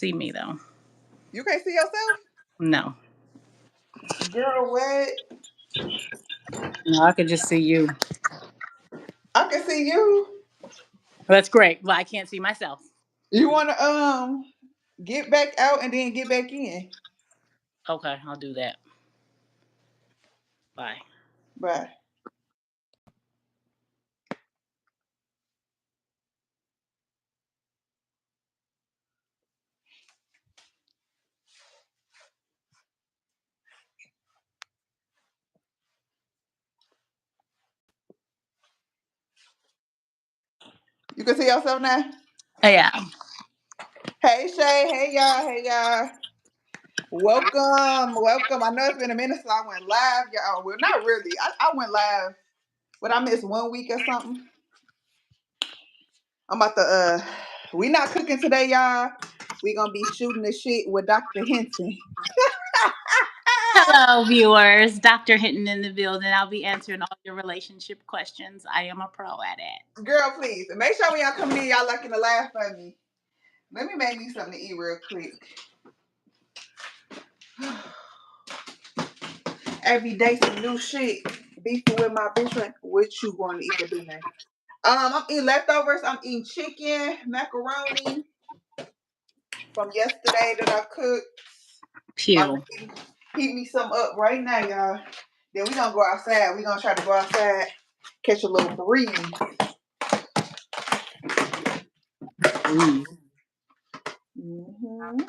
See me though. You can't see yourself? No. Girl, what? No, I could just see you. I can see you. That's great. But I can't see myself. You wanna get back out and then get back in. Okay, I'll do that. Bye. Bye. You can see yourself now? Yeah. Hey Shay, hey y'all, hey y'all. Welcome, welcome. I know it's been a minute since I went live, y'all. Well, not really. I went live, but I missed 1 week or something. I'm about to we not cooking today, y'all. We gonna be shooting the shit with Dr. Henson. Hello, viewers. Dr. Hinton in the building. I'll be answering all your relationship questions. I am a pro at it. Girl, please. And make sure when y'all come in, y'all liking to laugh at me. Let me make me something to eat real quick. Every day some new shit. Beefing with my bitch friend. What you going to eat for dinner? I'm eating leftovers. I'm eating chicken, macaroni from yesterday that I cooked. My Pew. baby heat me some up right now, y'all. Then we gonna go outside. We gonna try to go outside, catch a little breeze. Breathe. Mm-hmm.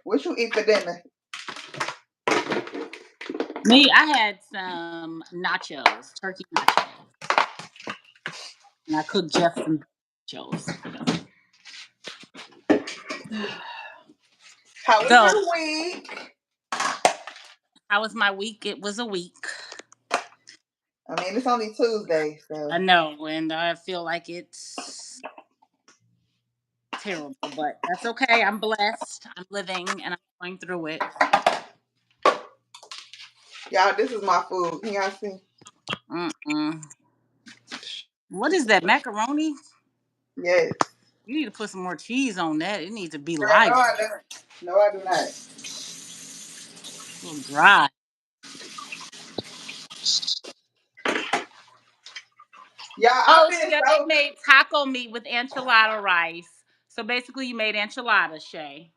What you eat for dinner? Me, I had some nachos, turkey nachos. And I cooked Jeff some nachos. How was So, your week? how was my week? It was a week. I mean, it's only Tuesday, I so. know, and I feel like it's terrible, but that's okay. I'm blessed. I'm living and I'm going through it. Y'all, this is my food. Can y'all see? Mm-mm. What is that, macaroni? Yes. You need to put some more cheese on that. It needs to be Girl, no, lighter. I don't. No, I do not. A little dry. Y'all, I've Oh, been Shay so. made taco meat with enchilada rice. So basically, you made enchiladas, Shay.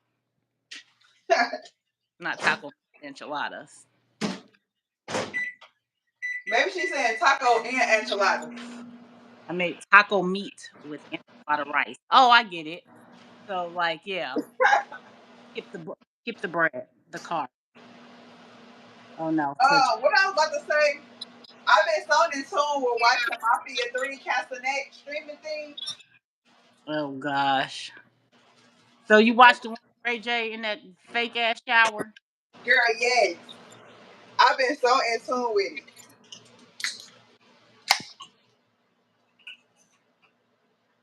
Not taco enchiladas. Maybe she's saying taco and enchiladas. I made taco meat with enchilada rice. Oh, I get it. So like, yeah, skip the skip the bread, the car. Oh no, touch. What I was about to say, I've been so in tune with watching Mafia 3 Castanet streaming thing. Oh gosh. So you watched the one with Ray J in that fake ass shower? Girl, yes. I've been so in tune with it.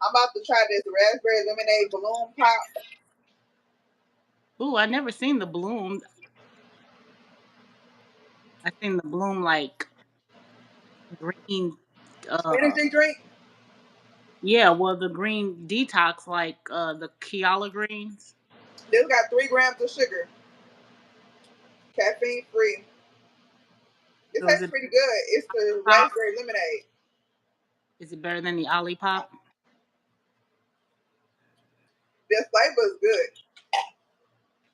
I'm about to try this raspberry lemonade balloon pop. Ooh, I never seen the bloom. I seen the bloom like green. Energy drink. Yeah, well, the green detox, like the Kiala greens. This got 3 grams of sugar, caffeine free. It So tastes pretty good. It's the Pop? raspberry lemonade. Is it better than the Olipop? The flavor is good.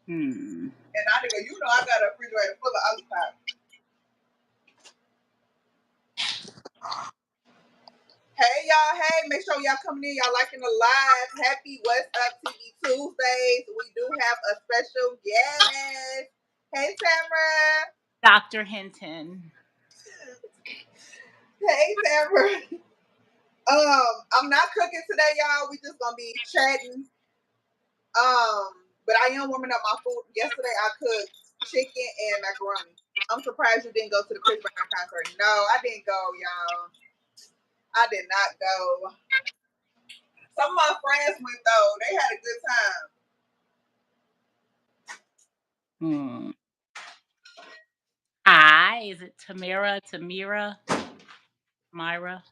Hmm. And I think you know I got a refrigerator full of Olipop. Hey y'all, hey, make sure y'all coming in. Y'all liking the live. Happy WhatsUpT.V Tuesdays. We do have a special guest. Hey Tamara. Dr. Hinton. Hey Tamara. I'm not cooking today, y'all. We just gonna be chatting. But I am warming up my food. Yesterday I cooked chicken and macaroni. I'm surprised you didn't go to the Chris Brown concert. No, I didn't go, y'all. I did not go. Some of my friends went though. They had a good time. Hmm. Hi, is it Tamira, Myra?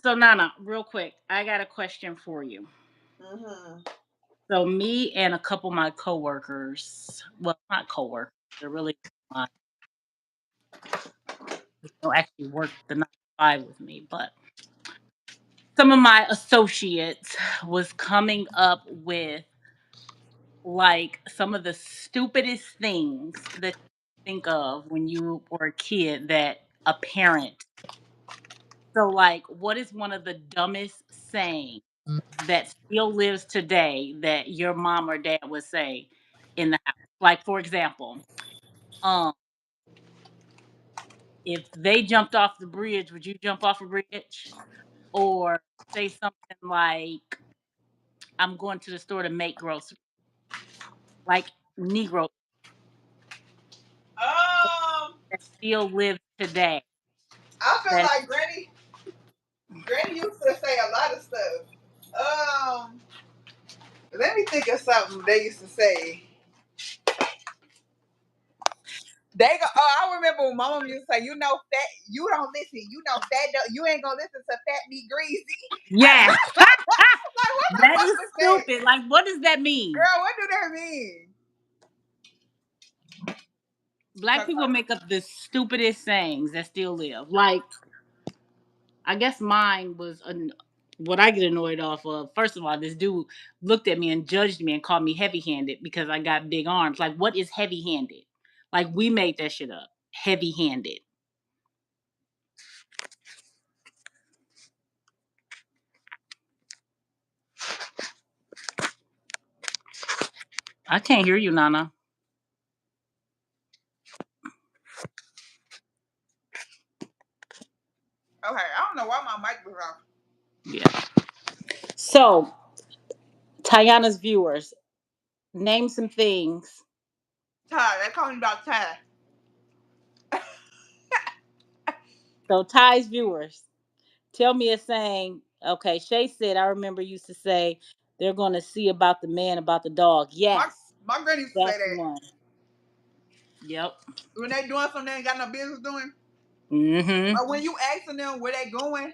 So, Nana, real quick, I got a question for you. Mm-hmm. So me and a couple of my coworkers, well, not coworkers, they're really my, they don't actually work the 9 to 5 with me, but some of my associates was coming up with like some of the stupidest things that you think of when you were a kid that a parent. So like what is one of the dumbest sayings that still lives today that your mom or dad would say in the house? Like for example, um if they jumped off the bridge, would you jump off a bridge? Or say something like, I'm going to the store to make groceries. Like Negro Um, that still lives today. I feel That like Granny used to say a lot of stuff. Um, Let me think of something they used to say. They go. Oh, I remember when Mama used to say, "You know, fat. You don't listen. You know, fat. You ain't gonna listen to fat be greasy." yes, Like, what the that fuck is is that? stupid. Like, what does that mean? Girl, what do that mean? Black people make up the stupidest sayings that still live. Like, I guess mine was what I get annoyed off of. First of all, this dude looked at me and judged me and called me heavy handed because I got big arms. Like, what is heavy handed? Like, we made that shit up. Heavy handed. I can't hear you, Nana. Okay, I don't know why my mic was off. Yeah. So, Tayana's viewers, name some things. Ty, they call me about Ty. So, Ty's viewers, tell me a saying. Okay, Shay said, I remember used to say, they're going to see about the man, about the dog. My Yes, my granny used to say that's that one. Yep. when they doing something they ain't got no business doing, Mm or when you asking them where they going.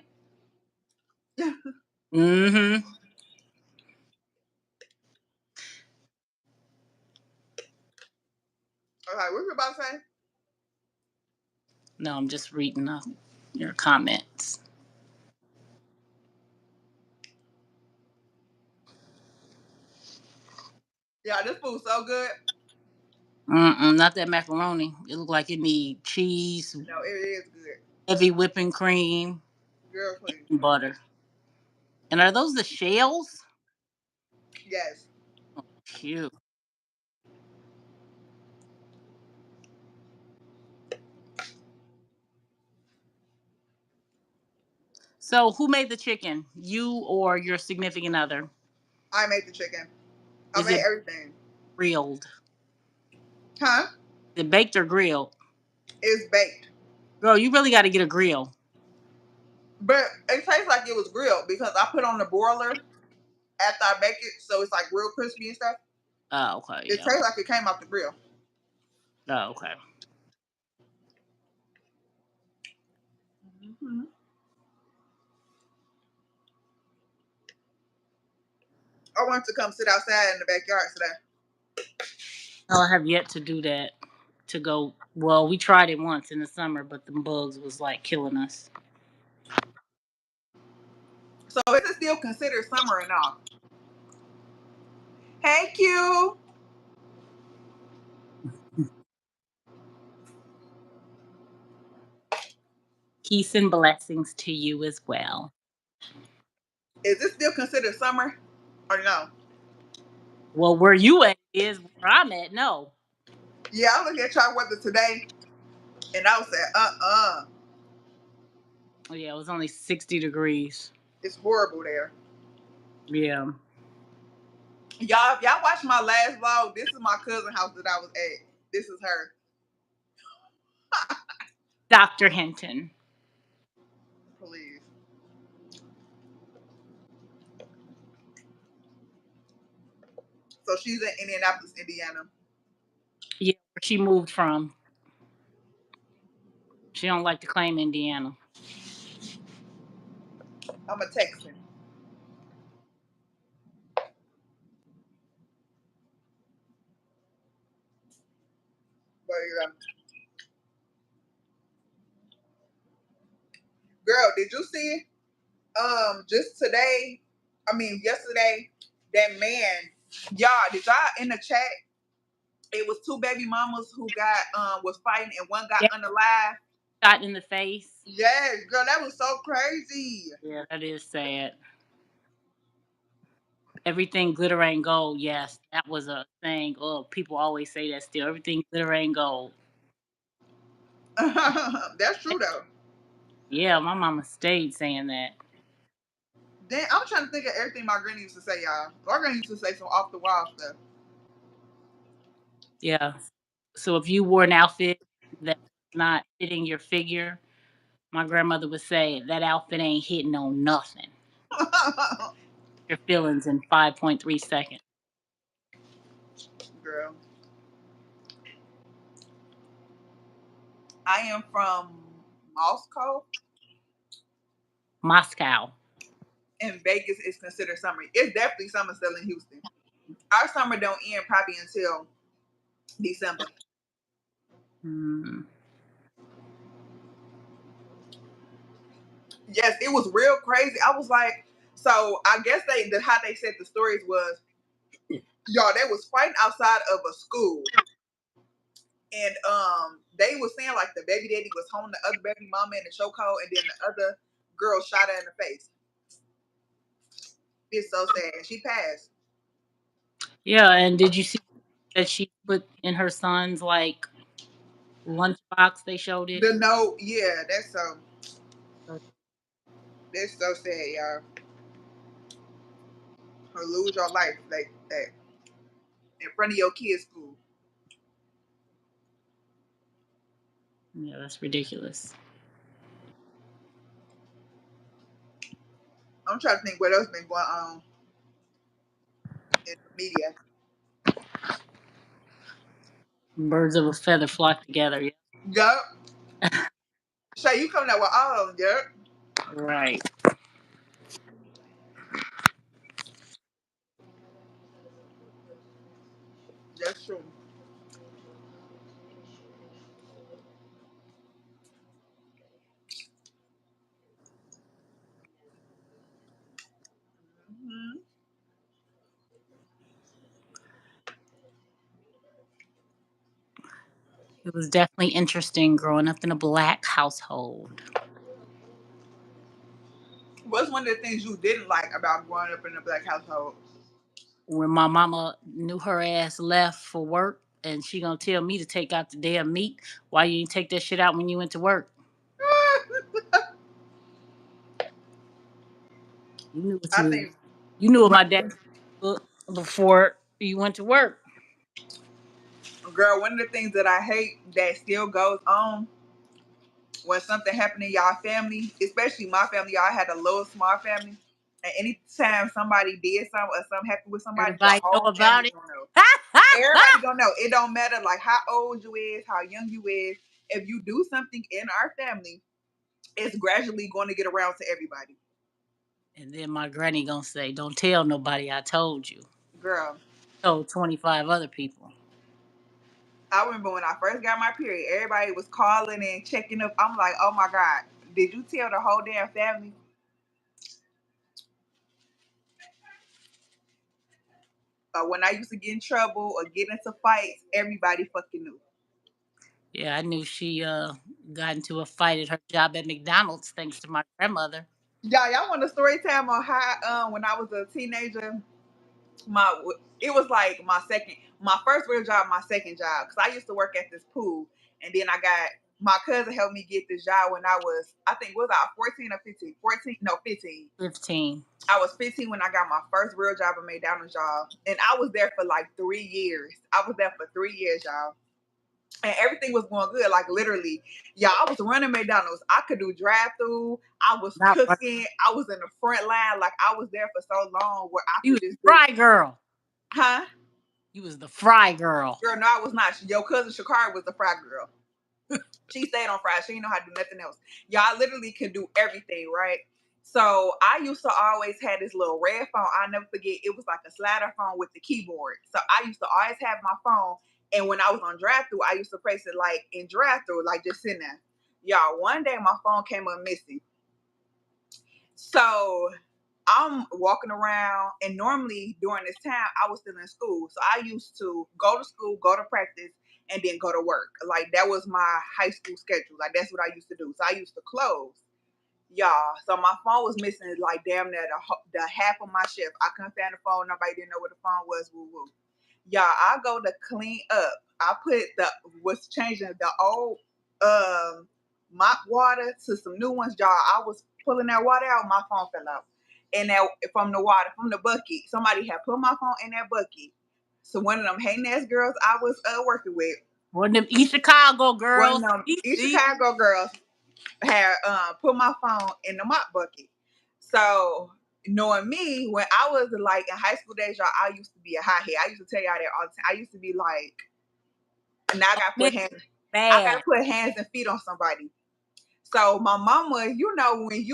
hmm. Mm hmm. Okay, what you about to say? No, I'm just reading your comments. Yeah, this food's so good. Mm-mm, not that macaroni. It look like it need cheese, No, it is good. heavy whipping cream, Girl, please. and butter. And are those the shells? Yes. Oh, cute. So, who made the chicken? You or your significant other? I made the chicken. I Is made it everything. grilled? Huh? Is it baked or grilled? It's baked. Girl, you really got to get a grill. But it tastes like it was grilled because I put on the broiler after I bake it, so it's like real crispy and stuff. Oh, okay, It yeah. tastes like it came off the grill. Oh, okay. Mm-hmm. I wanted to come sit outside in the backyard today. No, I have yet to do that. To go. Well, we tried it once in the summer, but the bugs was like killing us. So is it still considered summer or not? Hey Q, Peace and blessings to you as well. is it still considered summer or no? Well, where you at is where I'm at. No. Yeah, I looked at y'all weather today, and I was saying, Oh, yeah, it was only 60 degrees. it's horrible there. Yeah. Y'all, if y'all watch my last vlog, this is my cousin house that I was at. This is her. Dr. Hinton. Please. So she's in Indianapolis, Indiana. Yeah, where she moved from. She don't like to claim Indiana. I'm a Texan. yeah. Girl, did you see? Just today, I mean yesterday, that man, y'all, did y'all in the chat? It was two baby mamas who got was fighting and one got Yeah, unalive. shot in the face. Yes, girl, that was so crazy. Yeah, that is sad. Everything glitter ain't gold. Yes, that was a thing. Oh, people always say that still. Everything glitter ain't gold. That's true though. Yeah, my mama stayed saying that. Then I'm trying to think of everything my granny used to say, y'all. My granny used to say some off the wall stuff. Yeah. So if you wore an outfit that's not fitting your figure, my grandmother would say that outfit ain't hitting on nothing. Your feelings in 5.3 seconds. Girl, I am from Moscow, Moscow. and Vegas is considered summer. It's definitely summer still in Houston. Our summer don't end probably until December. Hmm. Yes, it was real crazy. I was like, so I guess how they said the stories was, y'all, they was fighting outside of a school, and they was saying like the baby daddy was holding the other baby mama in the chokehold, and then the other girl shot her in the face. It's so sad, and she passed. Yeah, and did you see that she put in her son's like lunchbox? They showed it. The note, yeah, that's so sad, y'all. Or lose your life like that in front of your kids' school. Yeah, that's ridiculous. I'm trying to think what else been going on in the media. Birds of a feather flock together. Yeah. Yup. Shay, you coming out with all of them, yup. Right. That's true. Hmm. It was definitely interesting growing up in a black household. What's one of the things you didn't like about growing up in a black household? When my mama knew her ass left for work and she gonna tell me to take out the damn meat, why you didn't take that shit out when you went to work? You knew what I you think you knew what my my dad cooked before you went to work. girl, one of the things that I hate that still goes on when something happened in y'all family, especially my family, y'all had a little small family. And anytime somebody did something or something happened with somebody, the Everybody know whole about family it. gonna know. Everybody gonna know. It don't matter like how old you is, how young you is. If you do something in our family, it's gradually going to get around to everybody. And then my granny gonna say, "Don't tell nobody I told you." Girl, Told 25 other people. I remember when I first got my period, everybody was calling and checking up. I'm like, oh my God, did you tell the whole damn family? When I used to get in trouble or get into fights, everybody fucking knew. Yeah, I knew she got into a fight at her job at McDonald's thanks to my grandmother. Y'all want a story time on how when I was a teenager, my it was like my first real job, my second job, because I used to work at this pool, and then I got my cousin helped me get this job when I was, I think, was I 14 or 15? 14, no, 15. 15. I was 15 when I got my first real job at McDonald's, y'all, and I was there for like 3 years. I was there for 3 years, y'all. And everything was going good. Like literally, yeah, I was running McDonald's. I could do drive through. I was Not right. cooking. I was in the front line. Like I was there for so long where I You could was the just do, fry girl. huh? You was the fry girl. Girl, no, I was not. Your cousin Shakari was the fry girl. She stayed on Friday. She didn't know how to do nothing else. Y'all literally could do everything, right? So I used to always have this little red phone. I never forget. It was like a slider phone with the keyboard. So I used to always have my phone And when I was on drive-through, I used to press it like in drive-through, like just sitting there. Y'all, one day my phone came up missing. So I'm walking around, and normally during this time, I was still in school. So I used to go to school, go to practice, and then go to work. Like that was my high school schedule. Like that's what I used to do. So I used to close. Y'all, so my phone was missing like damn near the half of my shift. I couldn't find the phone. Nobody didn't know what the phone was. Woo woo. Y'all, I go to clean up. I put was changing the old mop water to some new ones. Y'all, I was pulling that water out. My phone fell out, and that from the water from the bucket. Somebody had put my phone in that bucket. So one of them hating ass girls I was working with, One of them East Chicago one of girls. them East Chicago girls, had put my phone in the mop bucket. So knowing me, when I was like in high school days, y'all, I used to be a hothead. I used to tell y'all that all the time. I used to be like, now I gotta Bad. put hands and feet on somebody. So my mama, you know, when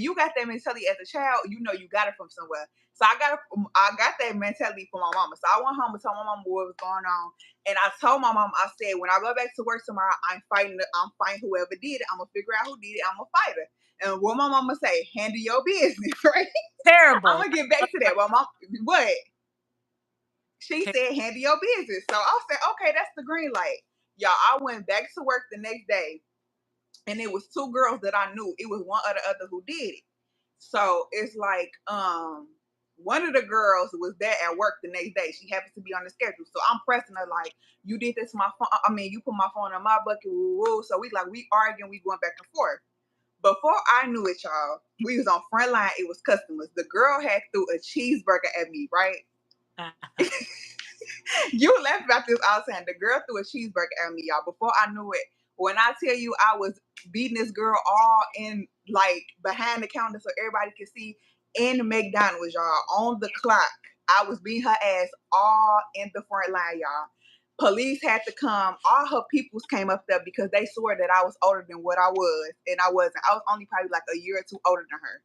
you got that mentality as a child, you know you got it from somewhere. So I got that mentality from my mama. So I went home and told my mama what was going on, and I told my mom, I said, when I go back to work tomorrow, I'm fighting whoever did it. I'm gonna figure out who did it. I'm gonna fight her. And what my mama say, handle your business, right? I'm Terrible. gonna get back to that. But mom, what? She Ter- said, handle your business. So I said, okay, that's the green light. Y'all, I went back to work the next day, and it was two girls that I knew. It was one or the other who did it. So it's like, one of the girls was there at work the next day. She happens to be on the schedule. So I'm pressing her like, you did this to my phone. I mean, you put my phone in my bucket. Woo, woo. So we arguing, we going back and forth. Before I knew it, y'all, we was on front line. It was customers. The girl had threw a cheeseburger at me, right? You laugh about this all the time. The girl threw a cheeseburger at me, y'all. Before I knew it, when I tell you I was beating this girl all in like behind the counter so everybody could see in McDonald's, y'all, on the clock. I was beating her ass all in the front line, y'all. Police had to come. All her peoples came up there because they swore that I was older than what I was, and I wasn't. I was only probably like a year or two older than her.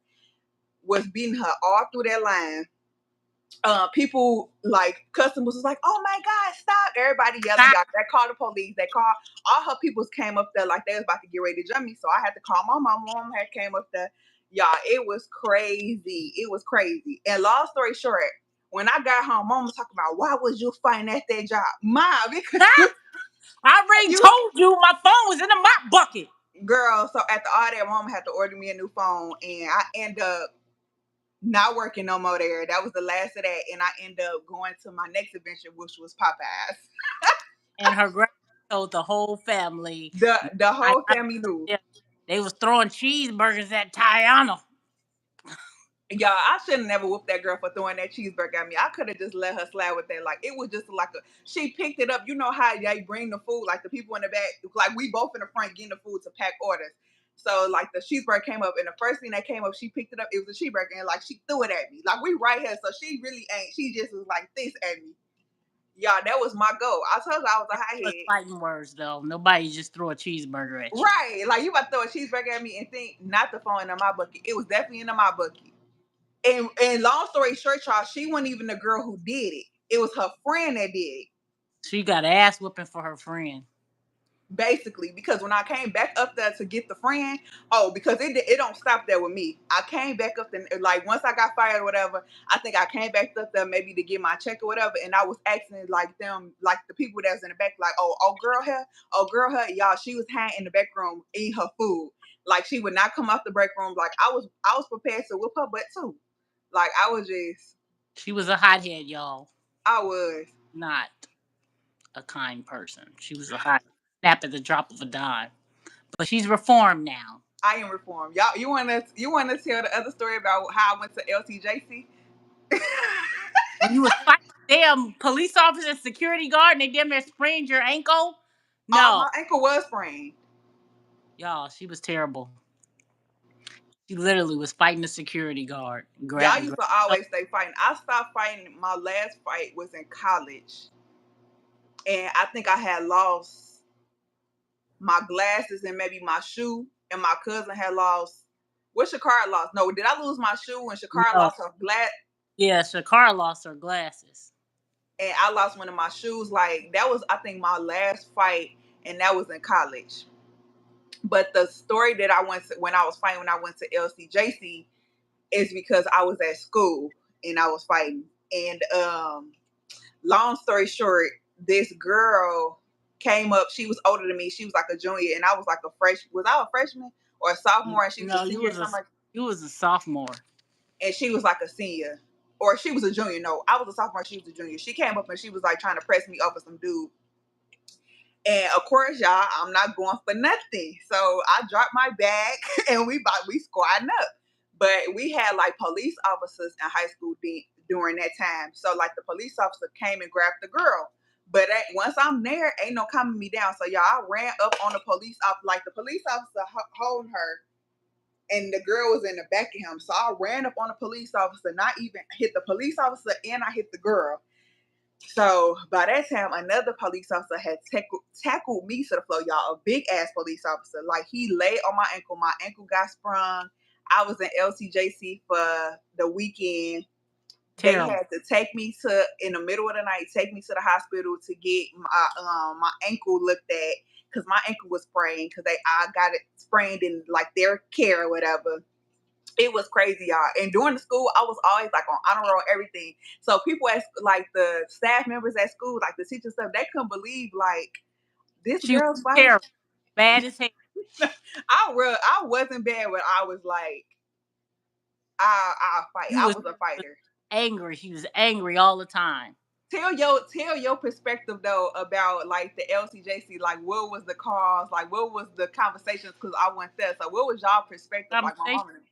Was beating her all through that line. People like customers was like, "Oh my God, stop!" Everybody yelling, Stop. y'all. They called the police. They called all her peoples came up there like they was about to get ready to jump me. So I had to call my mom. My mom had came up there. Y'all, it was crazy. It was crazy. And long story short, when I got home, mom was talking about why was you fighting at that job, mom? Because I already you told you my phone was in the mop bucket. girl. So after all that, mom had to order me a new phone, and I end up not working no more there. That was the last of that, and I ended up going to my next adventure, which was Popeyes. And her grandma told the whole family. The I, whole I family knew. they was throwing cheeseburgers at Tiana. Y'all, I should have never whooped that girl for throwing that cheeseburger at me. I could have just let her slide with that. Like it was just like a. She picked it up. You know how they bring the food, like the people in the back, like we both in the front getting the food to pack orders. So like the cheeseburger came up, and the first thing that came up, she picked it up. It was a cheeseburger, and like she threw it at me. Like we right here, so she really ain't. She just was like this at me. Y'all, that was my goal. I told her I was a high Was head. fighting words though. Nobody just threw a cheeseburger at you. Right. Like you about to throw a cheeseburger at me and think not the phone in my bucket. It was definitely in my bucket. And long story short, y'all, she wasn't even the girl who did it. It was her friend that did it. She got ass whooping for her friend. Basically, because when I came back up there to get the friend, because it don't stop there with me. I came back up there, like once I got fired or whatever, I think I came back up there maybe to get my check or whatever, and I was asking like them, like the people that was in the back, like, oh girl here, y'all, she was hiding in the back room eating her food. Like she would not come out the break room. Like I was prepared to whip her butt too. Like She was a hothead, y'all. I was. Not a kind person. She was a hot snap at the drop of a dime. But she's reformed now. I am reformed. Y'all, you wanna tell the other story about how I went to LTJC? When you was fighting damn police officer, security guard, and they damn near sprained your ankle. My No, ankle was sprained. y'all, she was terrible. She literally was fighting the security guard. Y'all Grab, used grab. to always stay fighting. I stopped fighting. My last fight was in college, and I think I had lost my glasses and maybe my shoe, and my cousin had lost. What Shakara lost? No, did I lose my shoe and Shakara No, lost her glass? yeah, Shakara lost her glasses. and I lost one of my shoes. Like that was, I think, my last fight, and that was in college. But the story that I went to, when I was fighting, when I went to LCJC, is because I was at school and I was fighting. And long story short, this girl came up. She was older than me. She was like a junior, and I was like a fresh. Was I a freshman or a sophomore? And she was a No, senior, something like. you was a sophomore. And she was like a senior, or she was a junior. No, I was a sophomore. She was a junior. She came up and she was like trying to press me over some dude. And of course, y'all, I'm not going for nothing. So I dropped my bag and we squatting up. But we had like police officers in high school during that time. So like the police officer came and grabbed the girl. But once I'm there, ain't no calming me down. So y'all, I ran up on the police officer, like the police officer holding her, and the girl was in the back of him. So I ran up on the police officer, not even hit the police officer, and I hit the girl. So by that time, another police officer had tackled me to the floor, y'all. A big ass police officer. Like he lay on my ankle. My ankle got sprung. I was in LCJC for the weekend. They Terrible. had to take me to, in the middle of the night, take me to the hospital to get my ankle looked at, because my ankle was sprained, because I got it sprained in like their care or whatever. It was crazy, y'all. And during the school, I was always like on honor roll, everything. So people at like the staff members at school, like the teachers stuff, they couldn't believe like this She was girl's fighting. terrible. Bad as hell. I wasn't bad, but I was like, I fight. You I was was a fighter. angry. She was angry all the time. Tell your perspective though about like the LCJC. Like, what was the cause? Like, what was the conversations? Because I went there. So, what was y'all perspective? Like, my Conversation. mom and them.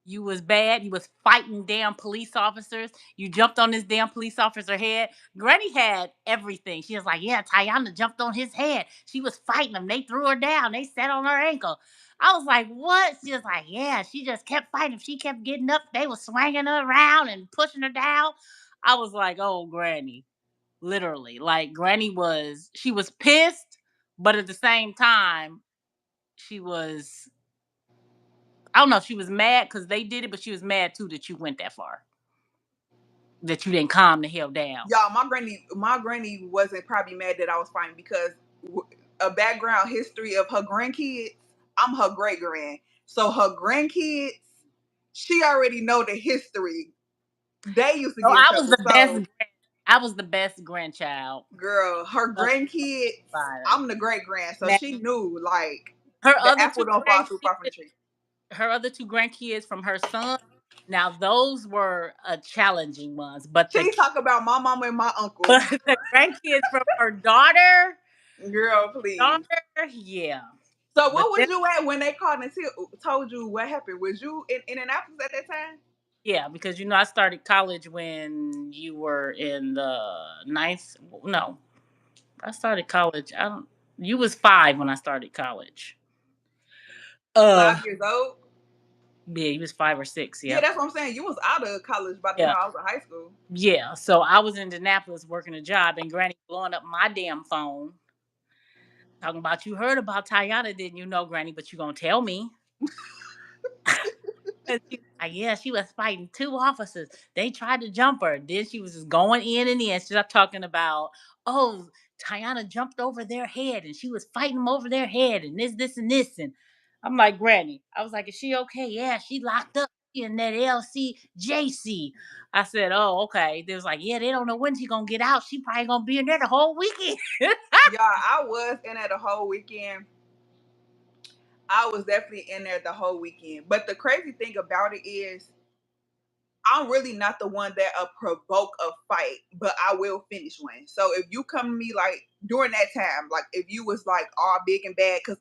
You was bad. You was fighting damn police officers. You jumped on this damn police officer head. Granny had everything. She was like, yeah, Tayana jumped on his head. She was fighting them. They threw her down. They sat on her ankle. I was like, what? She was like, yeah, she just kept fighting. She kept getting up. They were swinging her around and pushing her down. I was like, oh, Granny. Literally. Like, she was pissed, but at the same time, she was I don't know if she was mad because they did it, but she was mad too that you went that far, that you didn't calm the hell down. Y'all, my granny wasn't probably mad that I was fighting, because a background history of her grandkids. I'm her great grand, so her grandkids, she already know the history. They used to So get in trouble. So, I was the best grandchild. girl, her Of grandkids, everybody. I'm the great grand, so Now, she knew like her the other apple two don't fall too far from the grandkids, tree. her other two grandkids from her son. Now those were challenging ones, but She talk about my mama and my uncle. the grandkids from her daughter, Girl, please. yeah. So But what then, was you at when they called and told you what happened? Was you in Indianapolis at that time? yeah, because I started college when you were in the ninth. No, I started college. I don't. You was 5 when I started college. 5 years old? Yeah, you was 5 or 6. Yeah, Yep. that's what I'm saying. You was out of college by the Yeah. time I was in high school. Yeah. So I was in Indianapolis working a job, and Granny blowing up my damn phone, talking about you heard about Tayana, didn't you know, Granny? But you gonna tell me? And she was like, yeah, she was fighting 2 officers. They tried to jump her. Then she was just going in and in. She started talking about, oh, Tiana jumped over their head and she was fighting them over their head and this, and this. And I'm like, Granny, I was like, is she okay? Yeah, she locked up in that LCJC. I said, oh, okay. They was like, yeah, they don't know when she's going to get out. She probably going to be in there the whole weekend. Yeah, I was in there the whole weekend. I was definitely in there the whole weekend. But the crazy thing about it is, I'm really not the one that provoke a fight, but I will finish one. So if you come to me like during that time, like if you was like all big and bad, because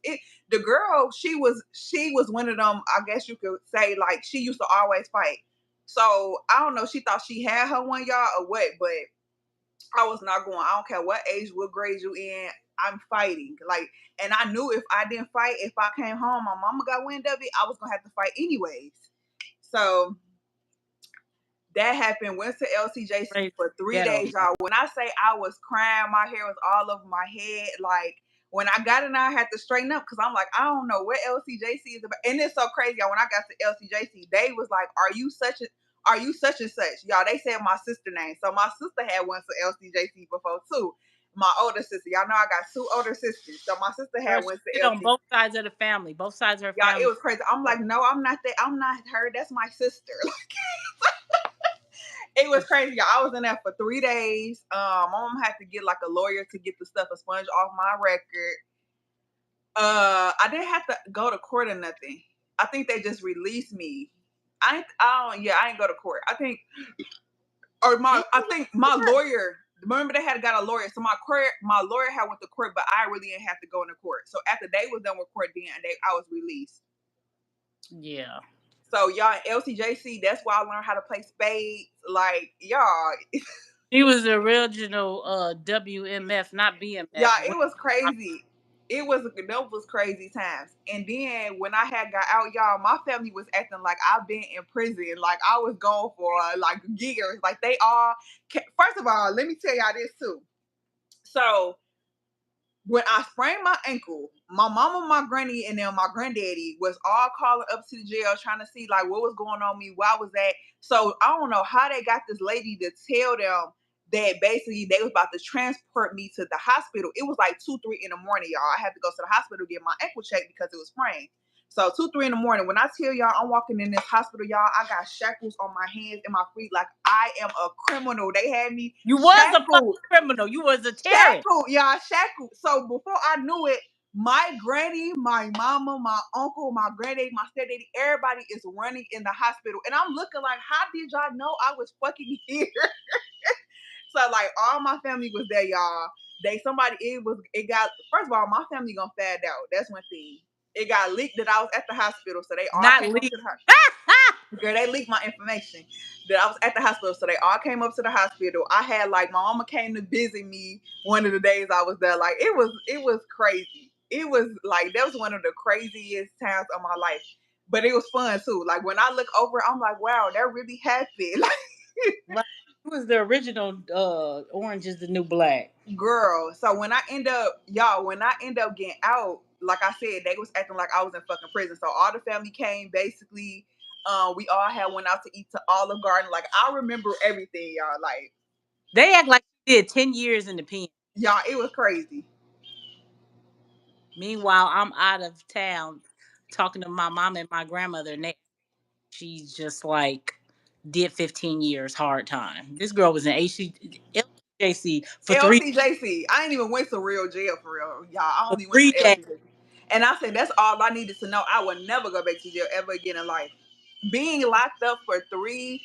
the girl, she was one of them. I guess you could say like she used to always fight. So I don't know. She thought she had her one, y'all, or what? But I was not going. I don't care what age, what grade you in. I'm fighting. Like, and I knew if I didn't fight, if I came home, my mama got wind of it, I was gonna have to fight anyways. So that happened. Went to LCJC Crazy for 3 days, ghetto. y'all. When I say I was crying, my hair was all over my head. Like when I got in there, I had to straighten up because I'm like, I don't know what LCJC is about. And it's so crazy, y'all. When I got to LCJC, they was like, are you such and such? Y'all, they said my sister name. So my sister had went to LCJC before too. My older sister, y'all know I got two older sisters. So my sister Girl, had she went to sit on LC. both sides of the family. Both sides of her Y'all, it family. was crazy. I'm like, no, I'm not that. I'm not her. That's my sister. It was crazy, y'all. I was in there for 3 days. My mom had to get like a lawyer to get the stuff expunged off my record. I didn't have to go to court or nothing. I think they just released me. I ain't go to court. I think my lawyer. Remember they had got a lawyer, so my lawyer had went to court, but I really didn't have to go into court. So after they was done with court, then I was released. Yeah. So y'all LCJC, that's why I learned how to play spades. Like y'all, She was the original WMF, not yeah, BMF. it was crazy. That was crazy times. And then when I had got out, y'all, my family was acting like I've been in prison, like I was gone for like years. Like they all. First of all, let me tell y'all this too. So when I sprained my ankle, my mama, my granny, and then my granddaddy was all calling up to the jail trying to see like what was going on with me, why was that. So I don't know how they got this lady to tell them that basically they was about to transport me to the hospital. It was like 2, 3 in the morning, y'all. I had to go to the hospital to get my ankle checked because it was sprained. So 2, 3 in the morning. When I tell y'all I'm walking in this hospital, y'all, I got shackles on my hands and my feet like I am a criminal. They had me You was a fucking shackled. criminal. You was a terrorist. Shackled, y'all, shackled. So before I knew it, my granny, my mama, my uncle, my granddaddy, my stepdaddy, everybody is running in the hospital. And I'm looking like, how did y'all know I was fucking here? So like all my family was there, y'all. It got first of all, my family gonna fad out. That's one thing. It got leaked that I was at the hospital, so they all Not came up legal. to the hospital. Girl, they leaked my information that I was at the hospital, so they all came up to the hospital. I had like my mama came to visit me one of the days I was there. Like it was crazy. It was like that was one of the craziest times of my life, but it was fun too. Like when I look over, I'm like, wow, that really happened. Like, Right. It was the original Orange is the New Black. girl. So when I end up getting out, like I said, they was acting like I was in fucking prison. So all the family came basically. We all had went out to eat to Olive Garden. Like I remember everything, y'all. Like They act like she did 10 years in the pen. y'all, it was crazy. Meanwhile, I'm out of town talking to my mom and my grandmother, and she's just like did 15 years hard time. This girl was in LCJC for LCJC. I ain't even went to real jail for real, y'all. I only went to 3 days. LCJC. And I said that's all I needed to know. I would never go back to jail ever again in life. Being locked up for 3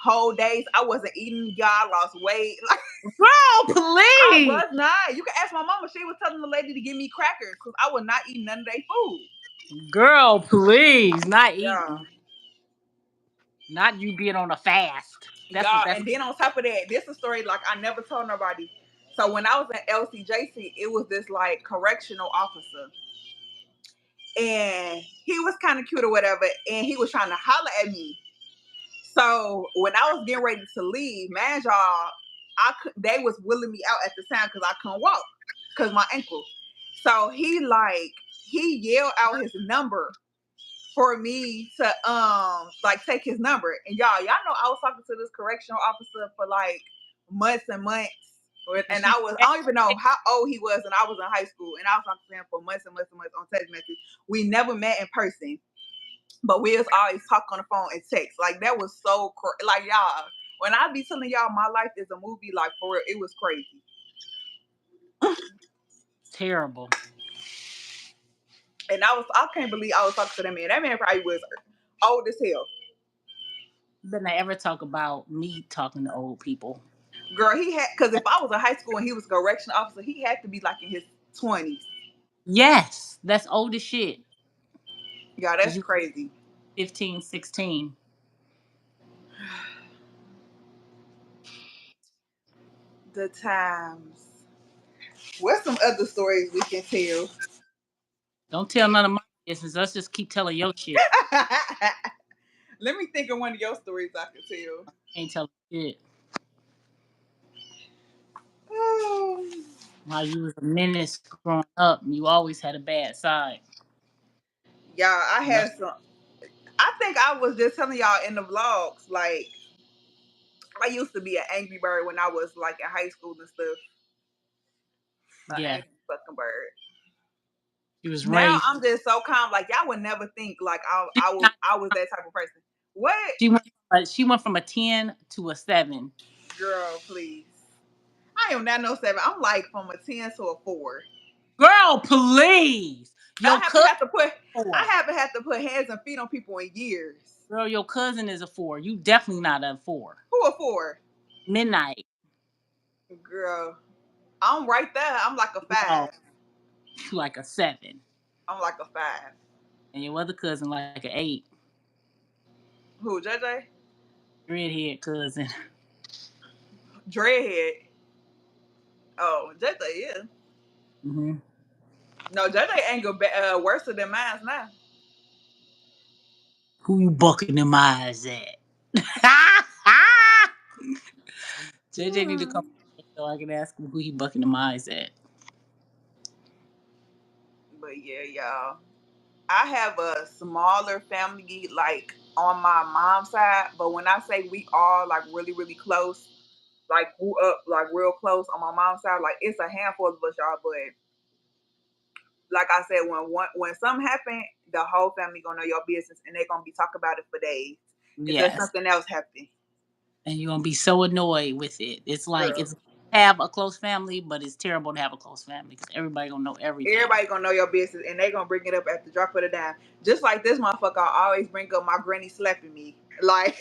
whole days, I wasn't eating. Y'all lost weight. Like Girl, I please. was not. You can ask my mama. She was telling the lady to give me crackers because I was not eating none of their food. Girl, please. Not Yeah. eating. Not you being on a fast. That's what Y'all, that's and then on top of that, this is a story like I never told nobody. So when I was in LCJC, it was this like correctional officer, and he was kind of cute or whatever, and he was trying to holler at me. So when I was getting ready to leave, man, y'all, they was wheeling me out at the time because I couldn't walk because my ankle. So he yelled out his number for me to like take his number. And y'all know I was talking to this correctional officer for like months and months. and And she I don't even know how old he was, and I was in high school, and I was talking to him for months and months and months on text message. We never met in person, but we was always talk on the phone and text. Like that was so like y'all. When I be telling y'all my life is a movie, like for real, it was crazy. terrible. And I can't believe I was talking to that man. That man probably was old as hell. Didn't I ever talk about me talking to old people? Girl, he had because if I was in high school and he was a correction officer, he had to be like in his 20s. Yes, that's old as shit. Yeah, Because that's you crazy. 15, 16. The times. What's some other stories we can tell? Don't tell none of my business. Let's just keep telling your shit. Let me think of one of your stories I can tell. Ain't telling shit. Oh. How you was a menace growing up. You always had a bad side. Yeah, I And that's had some. I think I was just telling y'all in the vlogs, like I used to be an angry bird when I was like in high school and stuff. An Yeah, angry fucking bird. she was Now raised. I'm just so calm. Like y'all would never think like She, not, I was that type of person. What? she went from a 10 to a 7. Girl, please. I am not no 7. I'm like from a 10 to a 4. Girl, please. I Your haven't cousin had to put is a I 4. haven't had to put hands and feet on people in years. Girl, your cousin is a 4. You definitely not a 4. Who a 4? Midnight. Girl, I'm right there. I'm like a No, 5. you like a 7. I'm like a 5. And your other cousin like an 8. Who, JJ? Redhead cousin. Dreadhead. Oh, JJ, yeah. Hmm. No, JJ anger worse than mine now. Who you bucking them eyes at? JJ need to come Hmm. so I can ask him who he bucking them eyes at. But yeah, y'all. I have a smaller family, like on my mom's side. But when I say we all like really, really close, like grew up like real close on my mom's side, like it's a handful of us, y'all. But like I said, when something happen, the whole family gonna know your business, and they gonna be talking about it for days. If there's Yes. something else happening, And you're gonna be so annoyed with it. It's like girl, it's have a close family, but it's terrible to have a close family because everybody gonna know everything. everybody gonna know your business, and they gonna bring it up at the drop of the dime. Just like this motherfucker, I always bring up my granny slapping me, like,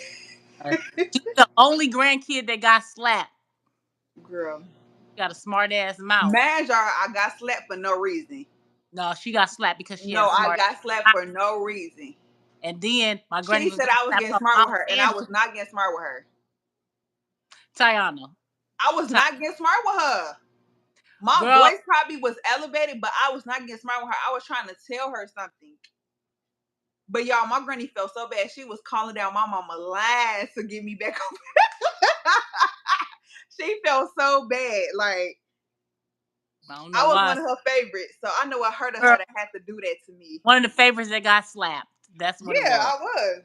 Uh, She's the only grandkid that got slapped. girl. She got a smart ass mouth. Man, y'all, I got slapped for no reason. No, she got slapped because she had No, a I smart got slapped mouth. for no reason. And then my granny She was said gonna I was slap getting her smart with mama her, and I and was not getting smart with her. Tiana. I was Ti- not getting smart with her. My Girl, voice probably was elevated, but I was not getting smart with her. I was trying to tell her something. But y'all, my granny felt so bad. She was calling down my mama lies to get me back on. She felt so bad. Like I don't know I was why. one of her favorites. So I know I heard of her Girl, that had to do that to me. one of the favorites that got slapped. That's what it Yeah, was. I was.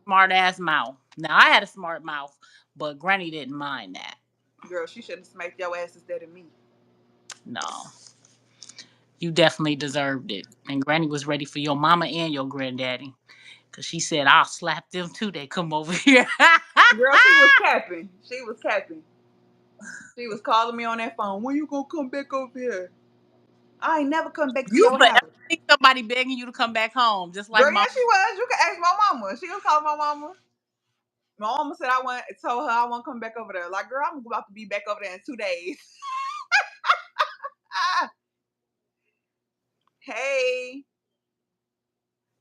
Smart ass mouth. Now I had a smart mouth, but Granny didn't mind that. Girl, she should have smacked your ass instead of me. No, you definitely deserved it. And Granny was ready for your mama and your granddaddy. Cause she said, I'll slap them too. They come over here. Girl, she was capping. She was capping. She was calling me on that phone. When you gonna come back over here? I ain't never come back to You your forever house. see somebody begging you to come back home, just like Girl, mom. yeah, she was. You can ask my mama. She was calling my mama. My mama said I want told her I want to come back over there. Like, girl, I'm about to be back over there in 2 days. Ah, hey,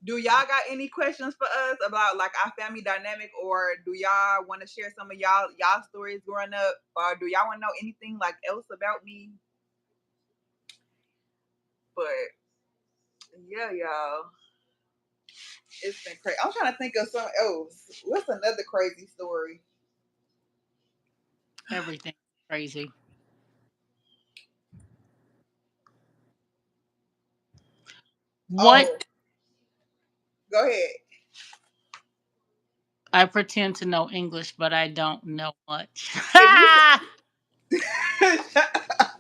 do y'all got any questions for us about like our family dynamic, or do y'all want to share some of y'all stories growing up, or do y'all want to know anything like else about me? But yeah, y'all, it's been crazy. I'm trying to think of something else. What's another crazy story? Everything crazy. Oh, What go ahead. I pretend to know English, but I don't know much. If you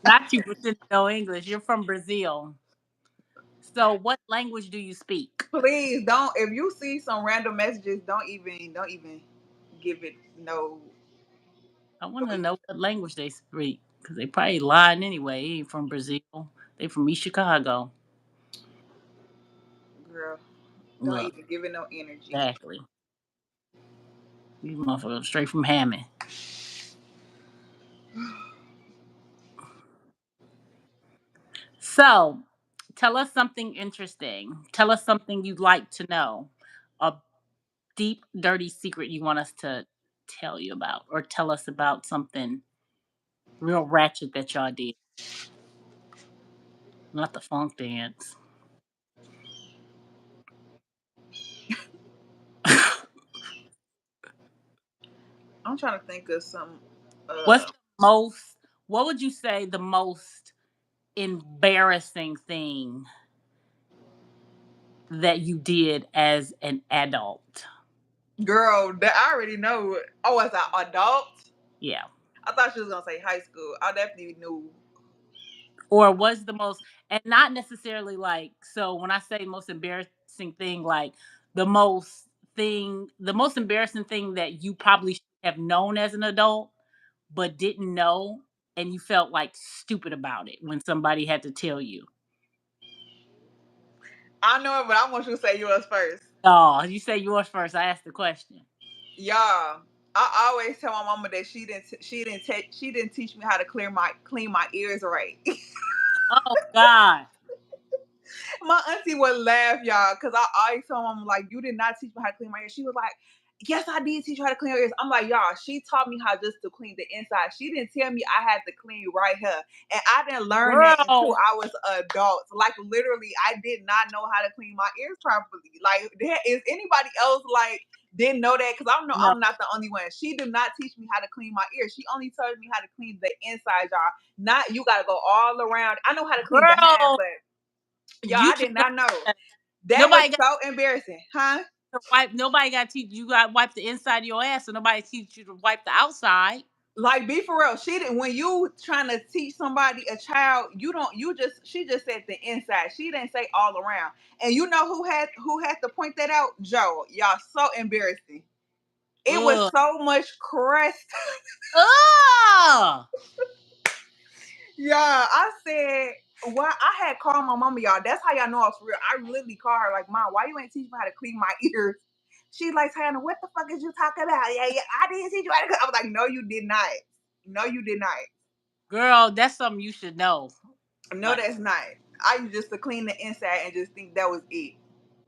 Not you pretend to know English. You're from Brazil. So what language do you speak? please don't. If you see some random messages, don't even give it no. I want to Please, know what language they speak because they probably lying anyway. They ain't from Brazil. They from East Chicago. girl, don't Look, even give it no energy. exactly. These motherfuckers straight from Hammond. So, tell us something interesting. Tell us something you'd like to know. A deep, dirty secret you want us to tell you about, or tell us about something real ratchet that y'all did. Not the funk dance. I'm trying to think of some. What's Uh, the most? What would you say the most embarrassing thing that you did as an adult? girl, that I already know. Oh, as an adult. Yeah. I thought she was gonna say high school. I definitely knew. Or was the most, and not necessarily like, so when I say most embarrassing thing, like the most embarrassing thing that you probably should have known as an adult but didn't know, and you felt like stupid about it when somebody had to tell you. I know it, but I want you to say yours first. Oh, you say yours first. I asked the question. Y'all, I always tell my mama that she didn't teach me how to clean my ears right. Oh God. My auntie would laugh, y'all, because I always told mom, like, you did not teach me how to clean my hair. She was like, yes, I did teach you how to clean your ears. I'm like, y'all, she taught me how just to clean the inside. She didn't tell me I had to clean right here. And I didn't learn that until Girl. I was an adult. Like, literally, I did not know how to clean my ears properly. Like, is anybody else, like, didn't know that? Because I know No. I'm not the only one. She did not teach me how to clean my ears. She only told me how to clean the inside, y'all. Not you got to go all around. I know how to clean behind, Girl, but y'all, you I should did know not know. that. That was Nobody got so embarrassing, huh? to wipe. Nobody got to teach you. Got to wipe the inside of your ass, so nobody teach you to wipe the outside. Like, be for real. She didn't. When you trying to teach somebody, a child, you don't. You just. She just said the inside. She didn't say all around. And you know who had to point that out? Joe. Y'all, so embarrassing. It was Ugh. so much crust. Ugh. Yeah, I said. Why I had called my mama, y'all. That's how y'all know it's real. I literally called her like, "Mom, why you ain't teach me how to clean my ears?" She's like, "Hannah, what the fuck is you talking about?" Yeah, yeah, I didn't teach you how to. I was like, "No, you did not. No, you did not. Girl, that's something you should know. No, Like, that's not. I used just to clean the inside and just think that was it."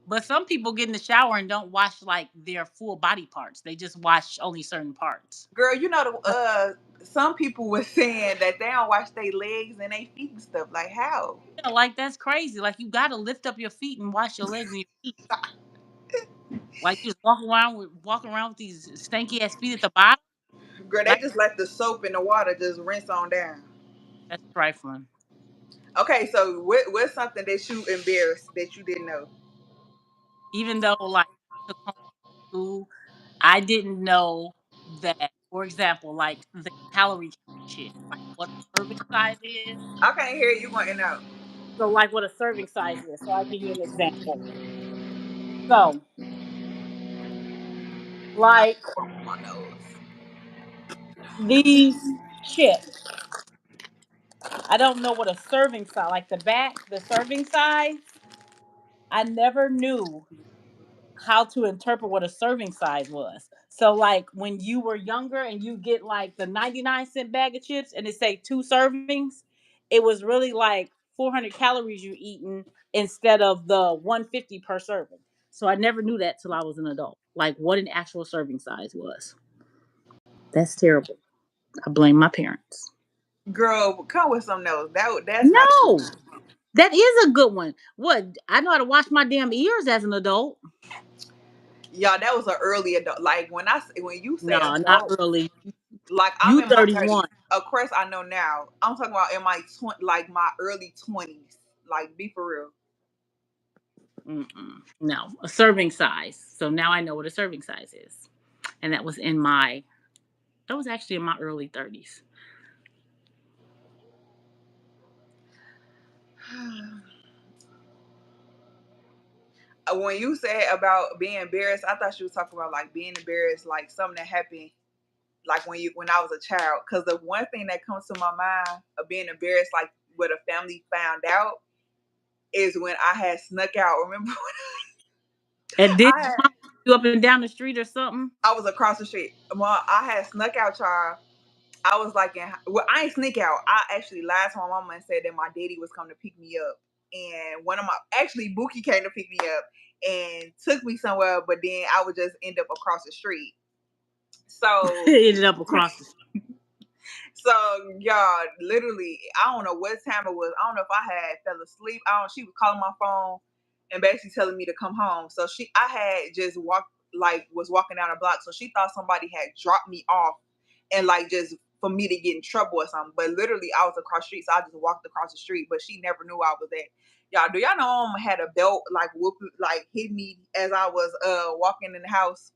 but some people get in the shower and don't wash like their full body parts. They just wash only certain parts. Girl, you know But, some people were saying that they don't wash their legs and their feet and stuff. Like how? yeah, like that's crazy. Like you got to lift up your feet and wash your legs and your feet. Like you just walk around with these stanky ass feet at the bottom. Girl, they Like just let the soap in the water just rinse on down. that's trifling. Okay, so what's something that you embarrassed that you didn't know? Even though like I took home from school, I didn't know that. For example, like the calorie count shit, like what a serving size is. I can't hear you going out. So, like what a serving size is. So, I'll give you an example. So, like My nose. these chips, I don't know what a serving size, like the serving size. I never knew how to interpret what a serving size was. So, like when you were younger and you get like the 99-cent bag of chips and it say two servings, it was really like 400 calories you're eating instead of the 150 per serving. So I never knew that till I was an adult, like what an actual serving size was. That's terrible. I blame my parents. Girl, come with some nose. That's not a good No, one. that is a good one. What? I know how to wash my damn ears as an adult. Y'all, that was an early adult. Like when you say No, not adult, really. like I'm You in my 30s. 31. Of course, I know now. I'm talking about in my like my early 20s. Like, be for real. Mm-mm. No, a serving size. So now I know what a serving size is, and that was actually in my early 30s. When you said about being embarrassed, I thought you was talking about like being embarrassed, like something that happened, like when I was a child. Because the one thing that comes to my mind of being embarrassed, like what a family found out, is when I had snuck out. Remember, And did I your had, mom take you up and down the street or something? I was across the street. Well, I had snuck out, child. I was like, well, I ain't sneak out. I actually lied to my mama and said that my daddy was coming to pick me up. And one of my, actually, Bookie came to pick me up and took me somewhere, but then I would just end up across the street. So, Ended up across the street. so y'all, literally, I don't know what time it was. I don't know if I had fell asleep. I don't. She was calling my phone and basically telling me to come home. So I had just was walking down the block. So she thought somebody had dropped me off and like just for me to get in trouble or something. But literally, I was across the street, so I just walked across the street. But she never knew I was there. Y'all, do y'all know had a belt like like hit me as I was walking in the house?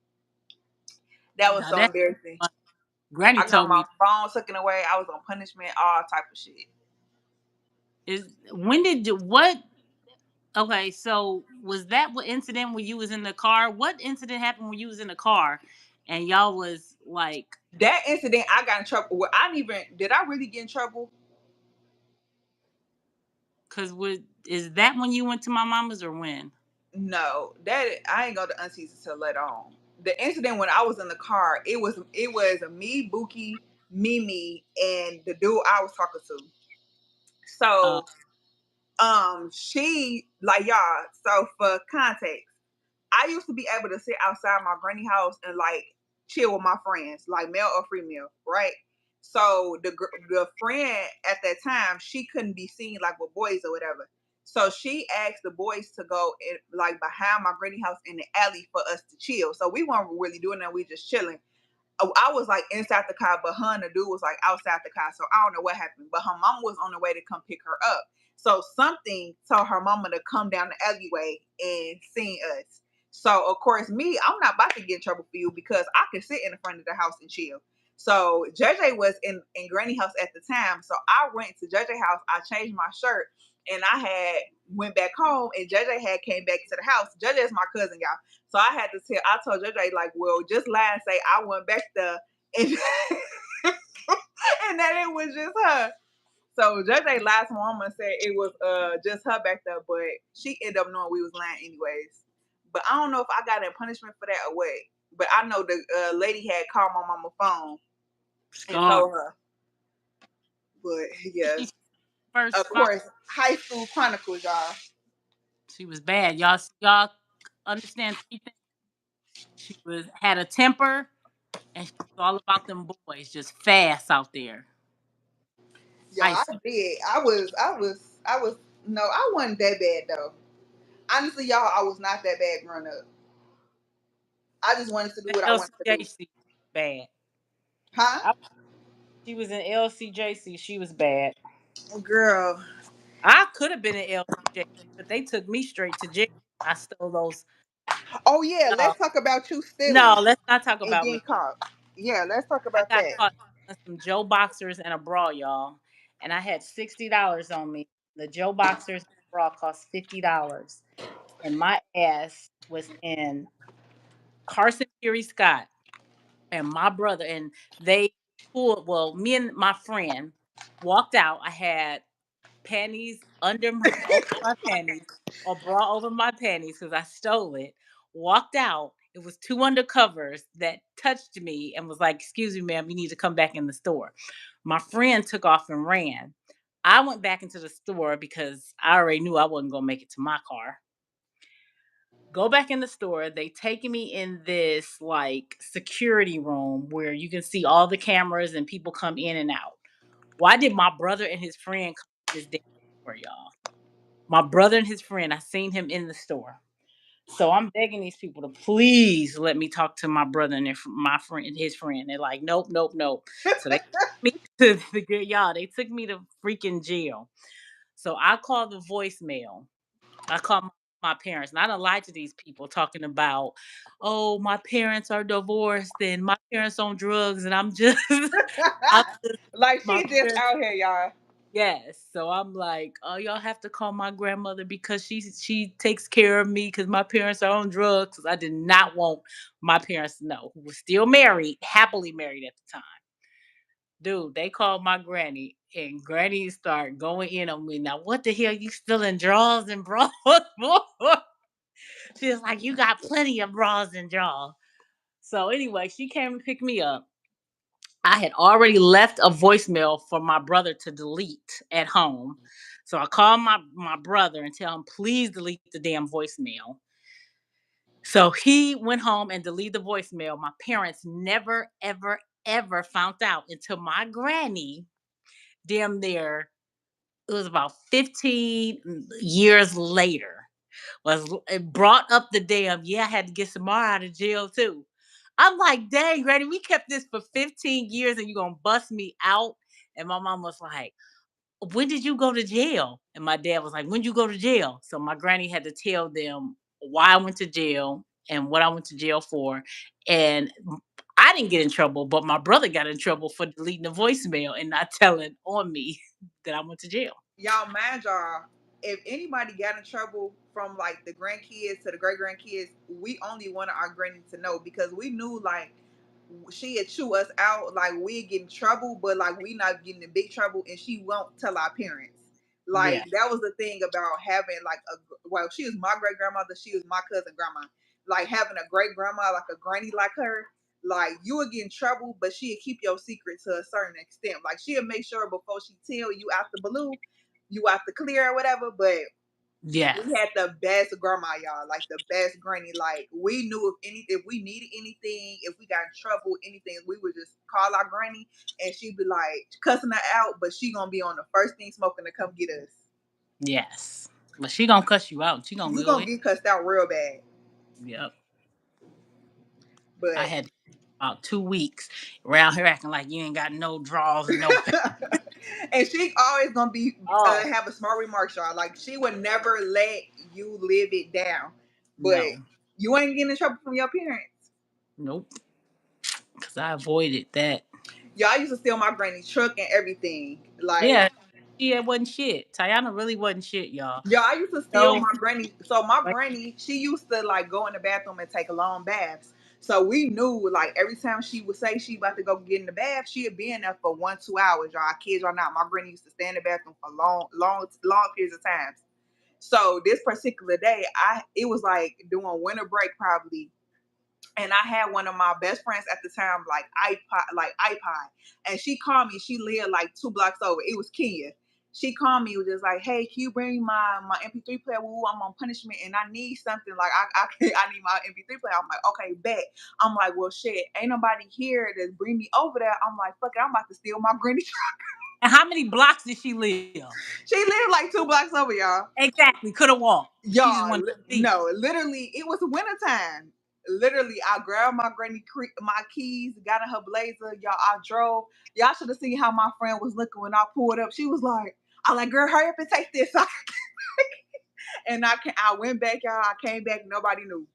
That was Now so that's embarrassing. fun. Granny I got told my me phone taken away. I was on punishment, all type of shit. is when did you what okay, so was that what incident when you was in the car? What incident happened when you was in the car and y'all was like That incident, I got in trouble. Well, I didn't even did I really get in trouble? cuz with is that when you went to my mama's or when? No, that I ain't go to aunties until later on. The incident when I was in the car, it was me, Buki, Mimi, and the dude I was talking to. Uh So she like y'all. So for context, I used to be able to sit outside my granny house and like chill with my friends, like male or female, right? So the friend at that time, she couldn't be seen like with boys or whatever. So she asked the boys to go in, like behind my granny house in the alley for us to chill. So we weren't really doing that. We just chilling. I was like inside the car, but her and the dude was like outside the car. So I don't know what happened. But her mom was on the way to come pick her up. So something told her mama to come down the alleyway and see us. So of course, me, I'm not about to get in trouble for you because I could sit in the front of the house and chill. So JJ was in Granny house at the time. So I went to JJ house. I changed my shirt and I had went back home and JJ had came back to the house. JJ is my cousin, y'all. So I had to tell, I told JJ, like, well, just lie and say I went back there and, and that it was just her. So JJ lied to my mama and said it was just her back there, but she ended up knowing we was lying anyways. But I don't know if I got in punishment for that or what. But I know the lady had called my mama phone and scar. told her. But yeah, She first of found course, high school chronicles, y'all. she was bad. Y'all understand 3 things. She was had a temper and she was all about them boys just fast out there. Yeah, High I school. did. I was. No, I wasn't that bad though. Honestly, y'all, I was not that bad growing up. I just wanted to do what I wanted to do. LCJC bad. Huh? I, she was in LCJC. She was bad. Girl. I could have been in LCJC, but they took me straight to jail. I stole those. Oh yeah, No, let's talk about you no, stealing let's not talk and about getting me. caught. Yeah, let's talk I about got that. caught in some Joe boxers and a bra, y'all, and I had $60 on me. The Joe boxers and bra cost $50, and my ass was in Carson Fury Scott and my brother, and they pulled. Well, me and my friend walked out. I had panties under my over my panties or bra over my panties because I stole it. Walked out. It was two undercovers that touched me and was like, "Excuse me, ma'am, you need to come back in the store." My friend took off and ran. I went back into the store because I already knew I wasn't gonna make it to my car. Go back in the store. They taking me in this like security room where you can see all the cameras and people come in and out. Why did my brother and his friend come to this damn store, y'all? My brother and his friend, I seen him in the store. So I'm begging these people to please let me talk to my brother and my friend and his friend. They're like, nope, nope, nope. So they took me to the good y'all. They took me to freaking jail. So I called the voicemail. I called my parents, and I don't lie to these people talking about, oh, my parents are divorced and my parents on drugs, and I'm just, I'm just Like my she just parents. out here, y'all. Yes. So I'm like, oh, y'all have to call my grandmother because she takes care of me because my parents are on drugs. 'Cause I did not want my parents to know, who was still married, happily married at the time. Dude, they called my granny and granny started going in on me. Now, what the hell you still in drawers and bras for? She was like, you got plenty of bras and drawers. So anyway, she came and picked me up. I had already left a voicemail for my brother to delete at home. So I called my brother and tell him, please delete the damn voicemail. So he went home and deleted the voicemail. My parents never, ever, ever found out until my granny, damn near, it was about 15 years later, was it brought up the damn, yeah, I had to get Samara out of jail too. I'm like, dang, Granny, we kept this for 15 years and you gonna bust me out? And my mom was like, when did you go to jail? And my dad was like, when did you go to jail? So my granny had to tell them why I went to jail and what I went to jail for. And I didn't get in trouble, but my brother got in trouble for deleting the voicemail and not telling on me that I went to jail. Y'all mind y'all, if anybody got in trouble from like the grandkids to the great grandkids, we only wanted our granny to know because we knew like she'd chew us out, like we'd get in trouble, but like we not getting in big trouble, and she won't tell our parents. Like Yeah. that was the thing about having like a well, she was my great grandmother, she was my cousin grandma. Like having a great grandma, like a granny like her, like you would get in trouble, but she'd keep your secret to a certain extent. Like she'd make sure before she tell you out the blue, you out the clear or whatever. But we Yes. had the best grandma, y'all. Like the best granny. Like we knew if we needed anything, if we got in trouble, anything, we would just call our granny and she'd be like cussing her out, but she gonna be on the first thing smoking to come get us. Yes. But she gonna cuss you out. She gonna You go gonna in. get cussed out real bad. Yep. I But had about 2 weeks around here acting like you ain't got no draws and no. and she always gonna be Oh have a smart remark, y'all. Like she would never let you live it down. But no, you ain't getting in trouble from your parents. nope. Because I avoided that. Y'all used to steal my granny's truck and everything. Like Yeah, yeah, it wasn't shit. Tiana really wasn't shit, y'all. yeah, I used to steal So my granny. So my like, granny, she used to like go in the bathroom and take long baths. So we knew like every time she would say she about to go get in the bath, she'd be in there for 1-2 hours. Y'all, I kid y'all not. My granny used to stay in the bathroom for long periods of times. So this particular day, it was like doing winter break probably, and I had one of my best friends at the time, iPod, and she called me. She lived like 2 blocks over. It was Kenya. She called me, was just like, "Hey, can you bring my MP3 player? Woo, I'm on punishment and I need something. Like I need my MP3 player." I'm like, "Okay, bet." I'm like, "Well, shit, ain't nobody here to bring me over there." I'm like, "Fuck it, I'm about to steal my granny." and how many blocks did she live? She lived like 2 blocks over, y'all. Exactly, could have walked. She just Y'all, wanted to see. no, literally, it was wintertime. Literally, I grabbed my granny my keys, got in her blazer. Y'all, I drove. Y'all should have seen how my friend was looking when I pulled up. She was like, "I'm like, girl, hurry up and take this." And I went back, y'all. I came back. Nobody knew.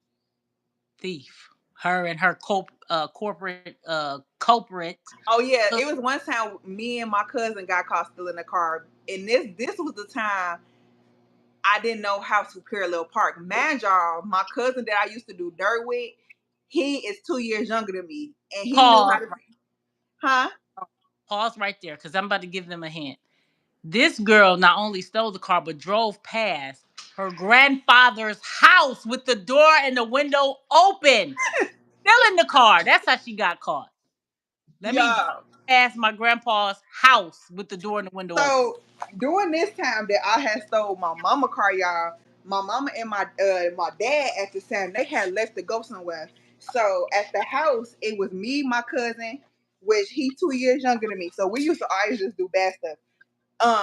Thief. Her and her corporate culprit. Oh yeah, it was one time me and my cousin got caught stealing a car, and this was the time I didn't know how to parallel park. Man, y'all, my cousin that I used to do dirt with, he is 2 years younger than me, and he knew how Pause. to. Huh? Pause right there, because I'm about to give them a hint. This girl not only stole the car, but drove past her grandfather's house with the door and the window open, still in the car. That's how she got caught. Let me drive Yeah. past my grandpa's house with the door and the window open. So during this time that I had stole my mama car, y'all, my mama and my dad at the time they had left to go somewhere. So at the house, it was me, my cousin, which he 2 years younger than me. So we used to always just do bad stuff.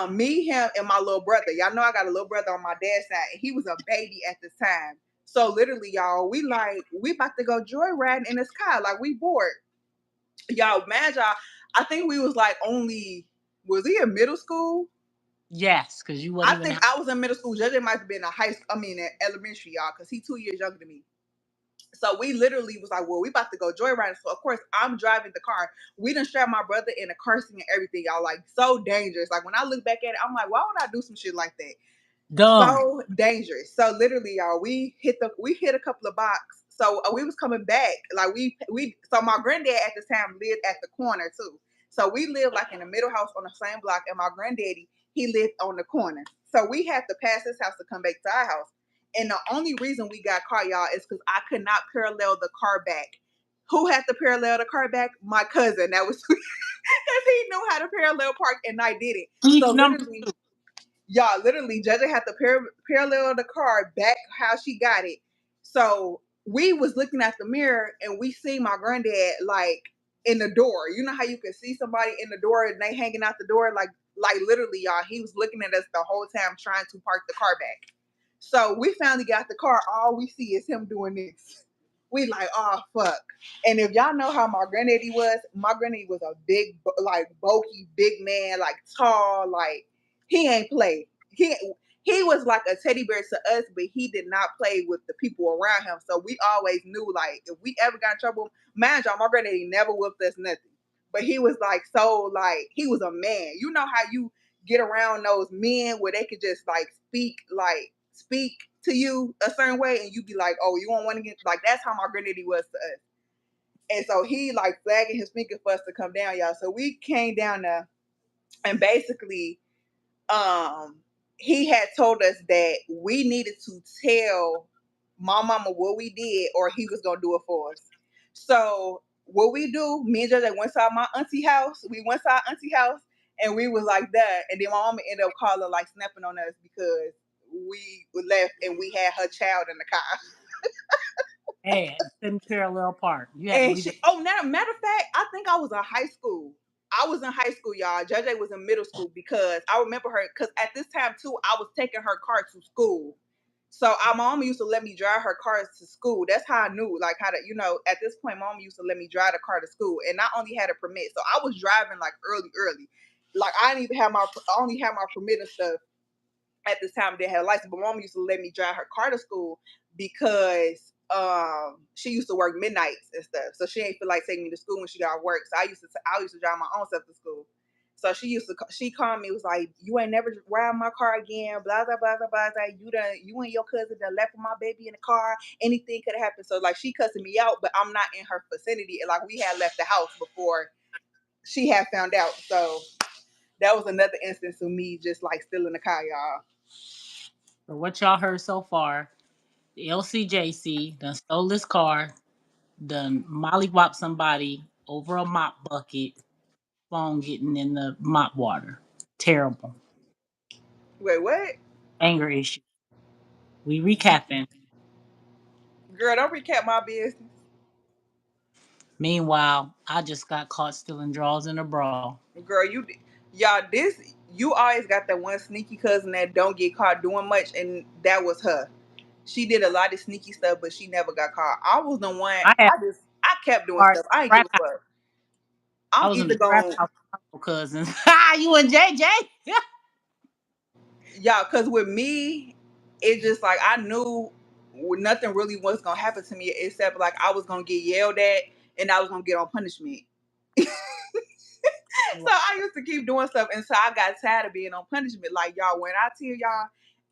Me, him, and my little brother. Y'all know I got a little brother on my dad's side, and he was a baby at the time. So literally, y'all, we about to go joyriding in this car, like we bored. Y'all, man, y'all, I think we was like only was he in middle school? Yes, because you wasn't I even. think I was in middle school. JJ might have been in high school. I mean, in elementary, y'all, because he 2 years younger than me. So we literally was like, well, we about to go joyriding. So of course I'm driving the car. We done strapped my brother in a car seat and everything, y'all. Like so dangerous. Like when I look back at it, I'm like, why would I do some shit like that? Dumb. So dangerous. So literally, y'all, we hit a couple of blocks. So we was coming back. Like we so my granddad at the time lived at the corner too. So we lived like in the middle house on the same block, and my granddaddy he lived on the corner. So we had to pass his house to come back to our house. And the only reason we got caught, y'all, is because I could not parallel the car back. Who had to parallel the car back? My cousin. That was because he knew how to parallel park, and I did it. Each So number literally, two. y'all, literally, Judge had to parallel the car back how she got it. So we was looking at the mirror and we see my granddad like in the door. You know how you can see somebody in the door and they hanging out the door, like literally, y'all. He was looking at us the whole time trying to park the car back. So we finally got the car. All we see is him doing this. We like, oh fuck. And if y'all know how my granddaddy was a big, like bulky, big man, like tall, like he ain't played. he was like a teddy bear to us, but he did not play with the people around him. So we always knew, like, if we ever got in trouble, mind y'all, my granddaddy never whooped us nothing. But he was like, so like, he was a man. You know how you get around those men where they could just speak to you a certain way, and you be like, oh, you don't want to get, like, that's how my granddaddy was to us. And so he like flagging his finger for us to come down, y'all. So we came down there, and basically, um, he had told us that we needed to tell my mama what we did, or he was gonna do it for us. So what we do, me and JJ went to my auntie house. We went to our auntie house, and we was like that. And then my mama ended up calling, like, snapping on us because we left and we had her child in the car. And couldn't parallel park. You had to And leave it. now, matter of fact, I think I was in high school. I was in high school, y'all. JJ was in middle school because I remember her, because at this time too, I was taking her car to school. So our mom used to let me drive her cars to school. That's how I knew, like, how to, at this point, mom used to let me drive the car to school, and I only had a permit, so I was driving like early. Like, I didn't even have I only had my permit and stuff at this time. Didn't have a license, but mom used to let me drive her car to school because she used to work midnights and stuff, so she ain't feel like taking me to school when she got work. So I used to drive my own stuff to school. So she called me, was like, you ain't never ride my car again, blah blah blah blah blah. You and your cousin done left with my baby in the car. Anything could have happened. So like, she cussing me out, but I'm not in her vicinity. And like, we had left the house before she had found out. So that was another instance of me just like stealing the car, y'all. So what y'all heard so far? The LCJC done stole this car, done mollywop somebody over a mop bucket, phone getting in the mop water. Terrible. Wait, what? Anger issue. We recapping. Girl, don't recap my business. Meanwhile, I just got caught stealing drawers in a bra. Girl, y'all, you always got that one sneaky cousin that don't get caught doing much, and that was her. She did a lot of sneaky stuff, but she never got caught. I was the one. I had I kept doing part stuff. I ain't give trap a house. fuck. I I'm was in either the trap going, house with my cousins. You and JJ? y'all, because with me, it's just like, I knew nothing really was gonna happen to me except like I was gonna get yelled at and I was gonna get on punishment. So I used to keep doing stuff, and so I got tired of being on punishment. Like, y'all, when I tell y'all,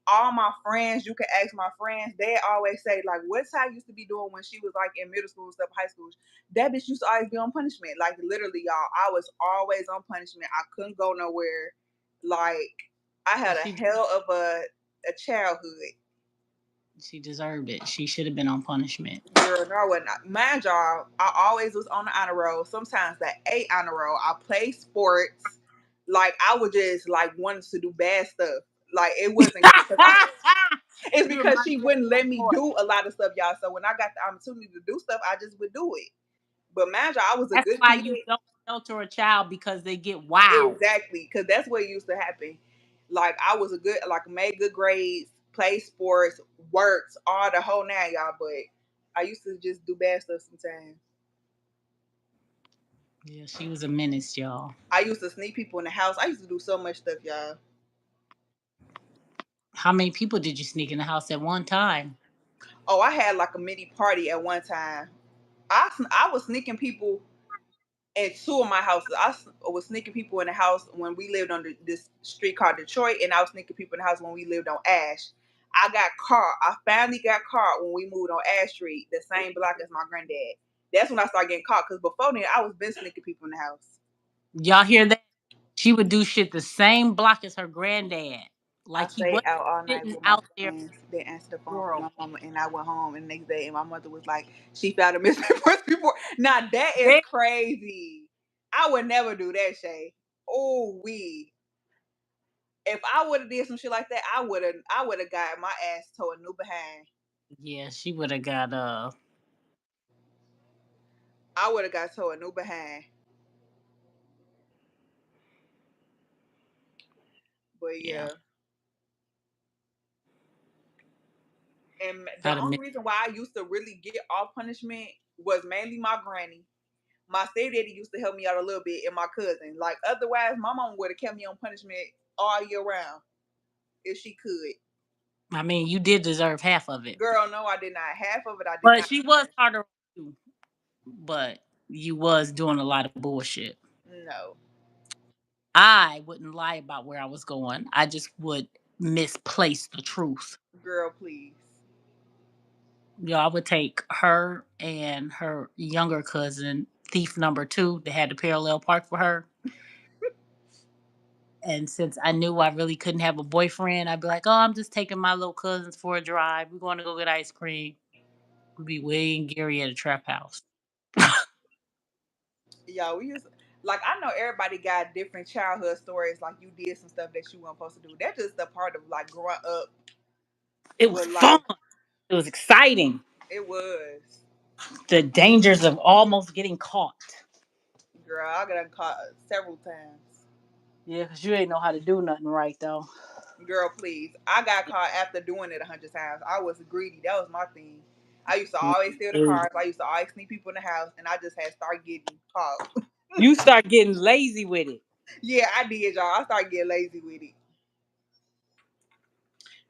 all my friends, you can ask my friends, they always say, like, what's I used to be doing when she was like in middle school stuff, high school. That bitch used to always be on punishment. Like, literally, y'all, I was always on punishment. I couldn't go nowhere. Like, I had a she hell of a childhood. she deserved it. She should have been on punishment. Girl, no, I wasn't. Mind y'all, I always was on the honor roll. Sometimes the A honor roll. I play sports. Like, I would just like wanted to do bad stuff. Like, it wasn't because it's You because remind she me of wouldn't a let little me boy. do a lot of stuff, y'all. So when I got the opportunity to do stuff, I just would do it. But mind y'all, I was a That's good why kid. you don't shelter a child because they get wild. Exactly, because that's what used to happen. Like, I was a good, like, made good grades, play sports, worked, all the whole nine, y'all. But I used to just do bad stuff sometimes. Yeah, she was a menace, y'all. I used to sneak people in the house. I used to do so much stuff, y'all. How many people did you sneak in the house at one time? Oh, I had like a mini party at one time. I was sneaking people in two of my houses. Was sneaking people in the house when we lived on this street called Detroit, and I was sneaking people in the house when we lived on Ash. I got caught. I finally got caught when we moved on Ash Street, the same block as my granddad. That's when I started getting caught. Because before then, I was been sneaking people in the house. Y'all hear that? She would do shit the same block as her granddad. I Like he stayed wasn't out all night sitting with my out there friends. They answered the phone for world. my mama, and I went home. And the next day, and my mother was like, "She found a missing person before." Now that is They- crazy. I would never do that, Shay. Oh, we. If I would have did some shit like that, I would have got my ass to a new behind. Yeah, she would have got I would have got to a new behind. But yeah. yeah, and the I'd have only missed. reason why I used to really get off punishment was mainly my granny. My stepdaddy used to help me out a little bit, and my cousin. Like, otherwise, my mom would have kept me on punishment all year round if she could. I mean, you did deserve half of it. Girl, no, I did not. Half of it, I did But not she was deserve. harder on you. But you was doing a lot of bullshit. No, I wouldn't lie about where I was going. I just would misplace the truth. girl, please. I would take her and her younger cousin, thief number two, that had the parallel park for her. And since I knew I really couldn't have a boyfriend, I'd be like, "Oh, I'm just taking my little cousins for a drive. We're going to go get ice cream." We'd be way and Gary at a trap house. Yeah, we used like I know everybody got different childhood stories. Like you did some stuff that you weren't supposed to do. That's just a part of like growing up It was with fun. life. It was exciting. It was. The dangers of almost getting caught. Girl, I got caught several times. Yeah, because you ain't know how to do nothing right, though. Girl, please. I got caught after doing it 100 times. I was greedy. That was my thing. I used to always steal the Mhm. cars. I used to always sneak people in the house, and I just had start getting caught. You start getting lazy with it. Yeah, I did, y'all. I started getting lazy with it,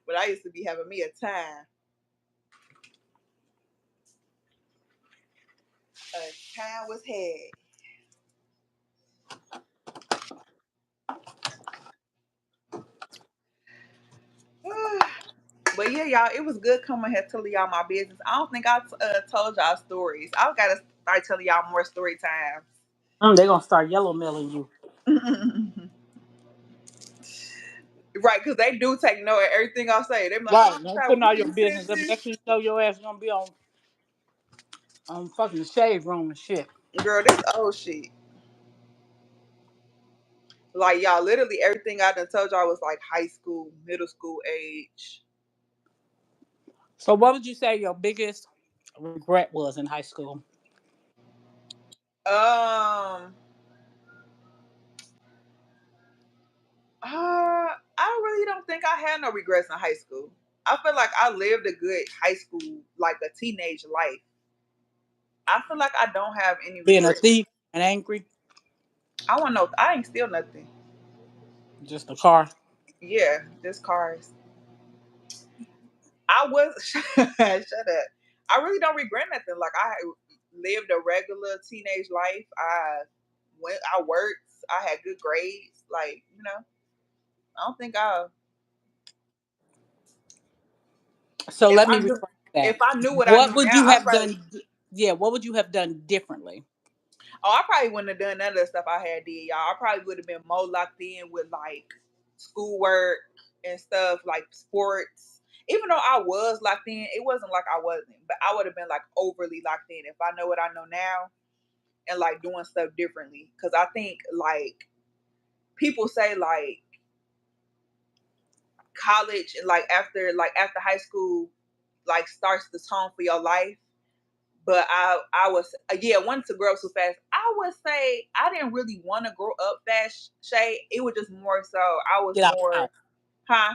but I used to be having me a time. A time was had. But yeah, y'all, it was good coming here telling y'all my business. I don't think I told y'all stories. I gotta start telling y'all more story times. They're going to start yellow mailing you. Right, because they do take note of everything I say. They're like, Right. oh, They're child, putting we all your you said business up. this. Next thing you know, your ass going to be on fucking the shade room and shit. Girl, this old shit. Like, y'all, literally everything I done told y'all was like high school, middle school age. So, what would you say your biggest regret was in high school? Um, I really don't think I had no regrets in high school. I feel like I lived a good high school, like a teenage life. I feel like I don't have any Being a regrets. thief and angry? I want to know. I ain't steal nothing. Just a car? Yeah, just cars. I was shut up. I really don't regret nothing. Like I lived a regular teenage life. I worked. I had good grades. Like I don't think I. So, If let me I knew, rephrase that. if I knew what I What knew would now, you I have probably. done? Yeah, what would you have done differently? Oh, I probably wouldn't have done none of the stuff I had did, y'all. I probably would have been more locked in with like schoolwork and stuff, like sports. Even though I was locked in, it wasn't like I wasn't, but I would have been like overly locked in if I know what I know now and like doing stuff differently. Cause I think like people say like college and like after high school like starts the tone for your life. But I was yeah, wanted to grow up so fast. I would say I didn't really want to grow up fast, Shay. It was just more so I was Get out the more house. huh?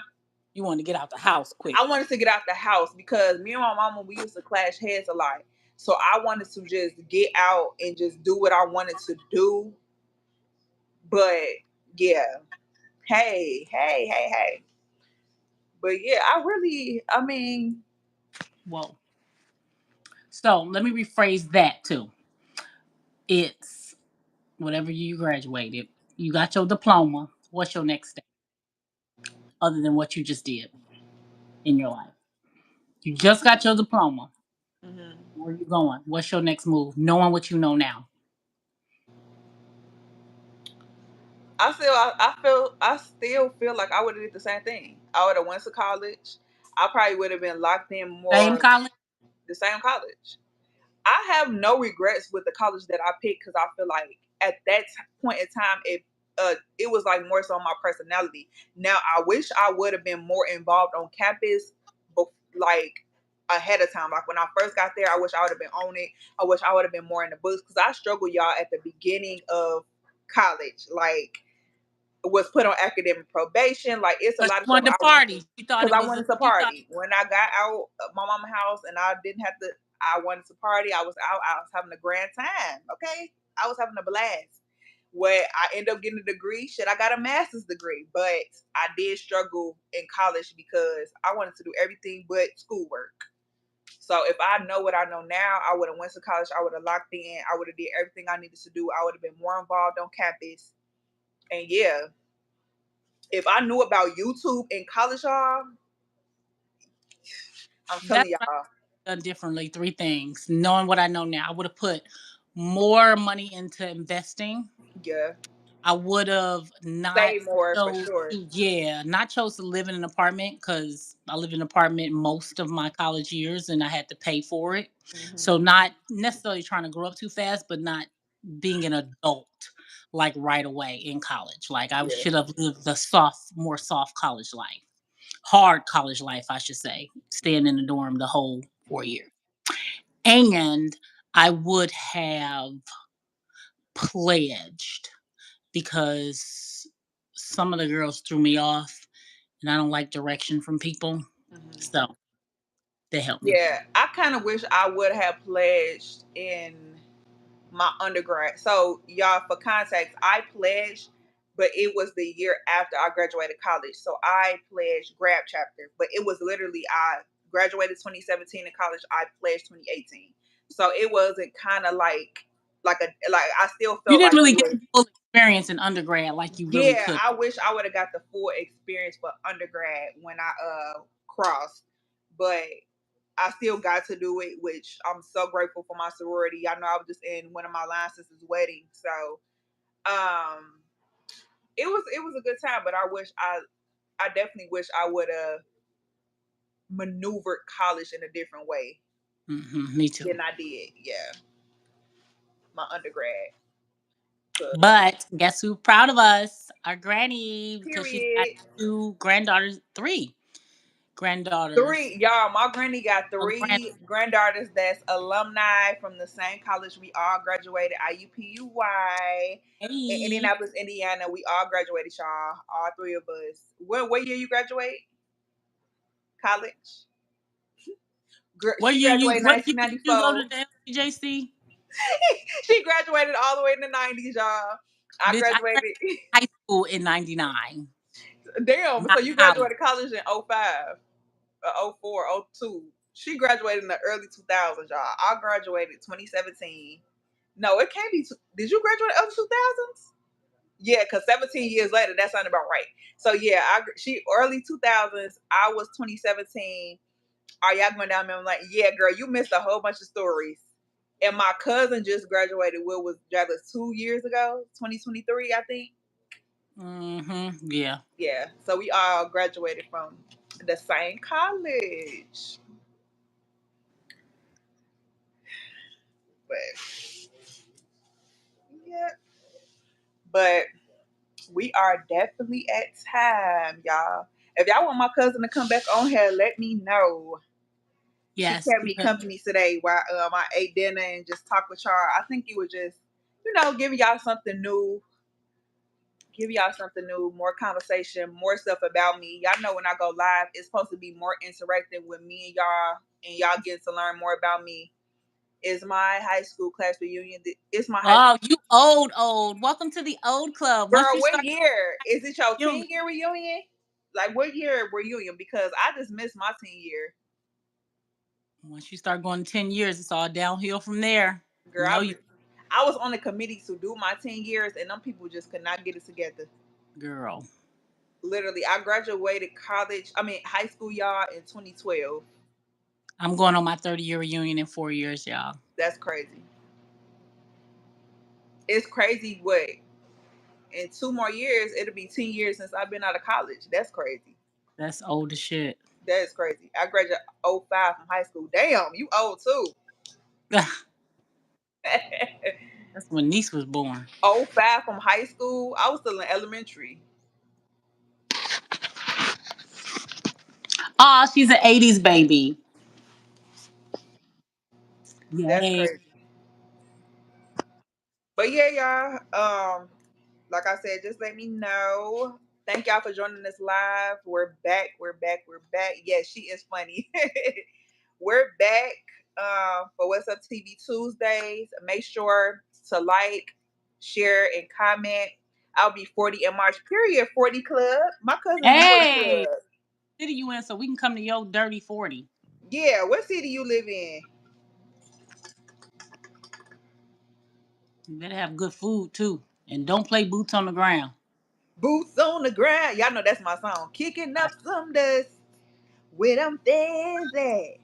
You want to get out the house quick. I wanted to get out the house because me and my mama we used to clash heads a lot. So I wanted to just get out and just do what I wanted to do. But yeah, hey. But yeah, I mean, Whoa. So, let me rephrase that too. It's whatever you graduated, you got your diploma. What's your next step other than what you just did in your life? You just got your diploma. mhm. Where you going? What's your next move? Knowing what you know now. I still feel like I would have did the same thing. I would have went to college. I probably would have been locked in Same more college? the same college. I have no regrets with the college that I picked because I feel like at that point in time it was like more so my personality. Now I wish I would have been more involved on campus, like ahead of time. Like when I first got there, I wish I would have been on it. I wish I would have been more in the books because I struggled y'all at the beginning of college. Like was put on academic probation. Like it's a Because lot of you stuff wanted to I wanted to party. You thought because it I was wanted to you thought party. When I got out of my mama's house and I didn't have to, I wanted to party. I was out. I was having a grand time. Okay, I was having a blast. what I end up getting a degree. Shit, I got a master's degree, but I did struggle in college because I wanted to do everything but schoolwork. So if I know what I know now, I would have went to college. I would have locked in. I would have did everything I needed to do. I would have been more involved on campus. And yeah, if I knew about YouTube in college, y'all, I'm That's telling what y'all, I done differently. Three things. Knowing what I know now, I would have put more money into investing. yeah, I would have not say more for chose sure. to, yeah, not chose to live in an apartment because I lived in an apartment most of my college years and I had to pay for it. Hmm. So not necessarily trying to grow up too fast, but not being an adult like right away in college. Like I Yeah. should have lived the more soft college life, hard college life, I should say, staying in the dorm the whole 4 years. And I would have pledged because some of the girls threw me off and I don't like direction from people. Hmm. So they helped me. Yeah, I kind of wish I would have pledged in my undergrad. So, y'all, for context, I pledged, but it was the year after I graduated college. So I pledged grad chapter, but it was literally I graduated 2017 in college. I pledged 2018. So it wasn't kind of like I still You felt didn't like really it get was. the full experience in undergrad like you really Yeah, could. I wish I would have got the full experience for undergrad when I crossed, but I still got to do it, which I'm so grateful for my sorority. I know I was just in one of my line sisters' weddings, so um, it was a good time. But I definitely wish I would have maneuvered college in a different way Me too. than I did. Yeah, my undergrad. Cause But guess who's proud of us? Our granny, because she's got period. two granddaughters, three granddaughters. Three, y'all. My granny got A grand, three granddaughters that's alumni from the same college we all graduated, IUPUY, in hey, Indianapolis, Indiana. We all graduated, y'all. All three of us. What year you graduate? College? She graduated what year did you go 1994. to the LCJC? She graduated all the way in the 90s, y'all. I Bitch, I graduated graduated. high school in '99, Damn. So not you college. graduated college in '05. 04, '02. She graduated in the early 2000s, y'all. I graduated 2017. No, it can't be. Did you graduate early 2000s? Yeah, because 17 years later, that sounded about right. So yeah, she early 2000s. I was 2017. Are y'all going down memory like, yeah, girl, you missed a whole bunch of stories. And my cousin just graduated. What was that? Was 2 years ago, 2023, I think. Yeah. Yeah, so we all graduated from the same college. But yeah, but we are definitely at time, y'all. If y'all want my cousin to come back on here, let me know. She Yes, kept me because company today while I ate dinner and just talked with y'all. I think it was just, giving y'all something new, more conversation, more stuff about me. Y'all know when I go live, it's supposed to be more interactive with me and y'all get to learn more about me. It's my high school class reunion. It's my high oh, you old. Welcome to the old club. Once Girl, you what start year? Is it your reunion, 10-year reunion? Like what year reunion? Because I just missed my 10-year. once you start going 10 years, it's all downhill from there. Girl, No, you I was on the committee to do my 10 years and them people just could not get it together. girl. Literally, I graduated high school, y'all, in 2012. I'm going on my 30-year reunion in 4 years, y'all. That's crazy. It's crazy what? In 2 more years, it'll be 10 years since I've been out of college. That's crazy. That's old as shit. That is crazy. I graduated '05 from high school. Damn, you old too. That's when niece was born. '05 from high school. I was still in elementary. Oh, she's an '80s baby. That's Yay. crazy. But yeah, y'all. Like I said, just let me know. Thank y'all for joining us live. We're back. We're back. We're back. Yes, she is funny. We're back for What's Up TV Tuesdays. Make sure to like, share, and comment. I'll be 40 in March. Period. 40 Club. My cousin in the 40 Hey, Club. city you in so we can come to your dirty 40. Yeah. What city you live in? You better have good food too. And don't play boots on the ground. Boots on the ground. Y'all know that's my song. Kicking up some dust with them things at.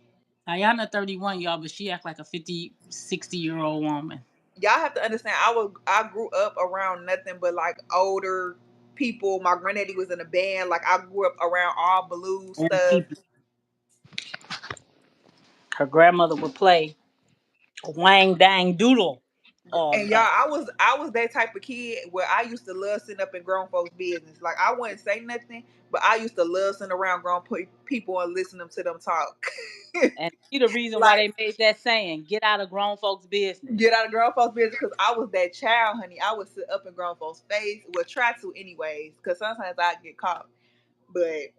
Ayana 31, y'all, but she act like a 50, 60-year-old woman. Y'all have to understand. I grew up around nothing but like older people. My granddaddy was in a band. Like I grew up around all blue Old stuff. people. Her grandmother would play Wang Dang Doodle all And y'all, day. I was that type of kid where I used to love sitting up in grown folks' business. Like I wouldn't say nothing, but I used to love sitting around people and listening to them talk. And she the reason why Like they made that saying, get out of grown folks' business. get out of grown folks' business because I was that child, honey. I would sit up in grown folks' face. Well, try to anyways, because sometimes I get caught. But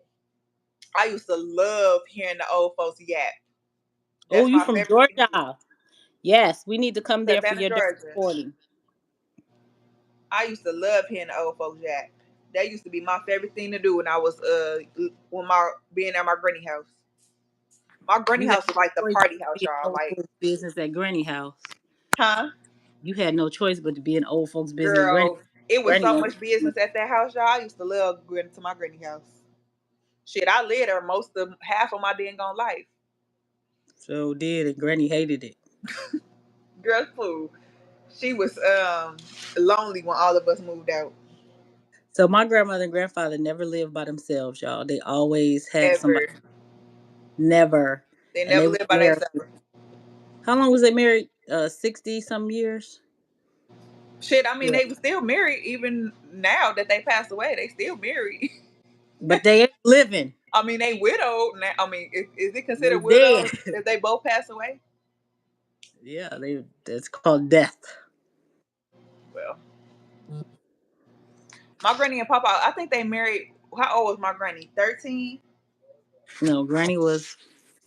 I used to love hearing the old folks yap. Oh, That's you my from favorite thing to do. Georgia? Yes, we need to come there for Savannah, your dirty Georgia. 40. I used to love hearing the old folks yap. That used to be my favorite thing to do when I was when my being at my granny house. My granny You had house was like the no choice but party to house, be in y'all. old Like, folks' business at Granny house. huh? You had no choice but to be in old folks' business. Girl, it was Granny so gonna much business at that house, y'all. I used to love going to my granny house. Shit, I lived there most of half of my dang on life. so did, and Granny hated it. Girl, fool. She was lonely when all of us moved out. So my grandmother and grandfather never lived by themselves, y'all. They always had somebody. Ever. Never, They and they never were lived by married. themselves. How long was they married? 60 some years. Shit, I mean, Yeah, they were still married even now that they passed away. They still married. but they ain't living. I mean, they widowed now. I mean, is it They considered dead. widowed if they both pass away? Yeah, they. It's called death. Well, my granny and papa, I think they married. How old was my granny? 13, No, Granny was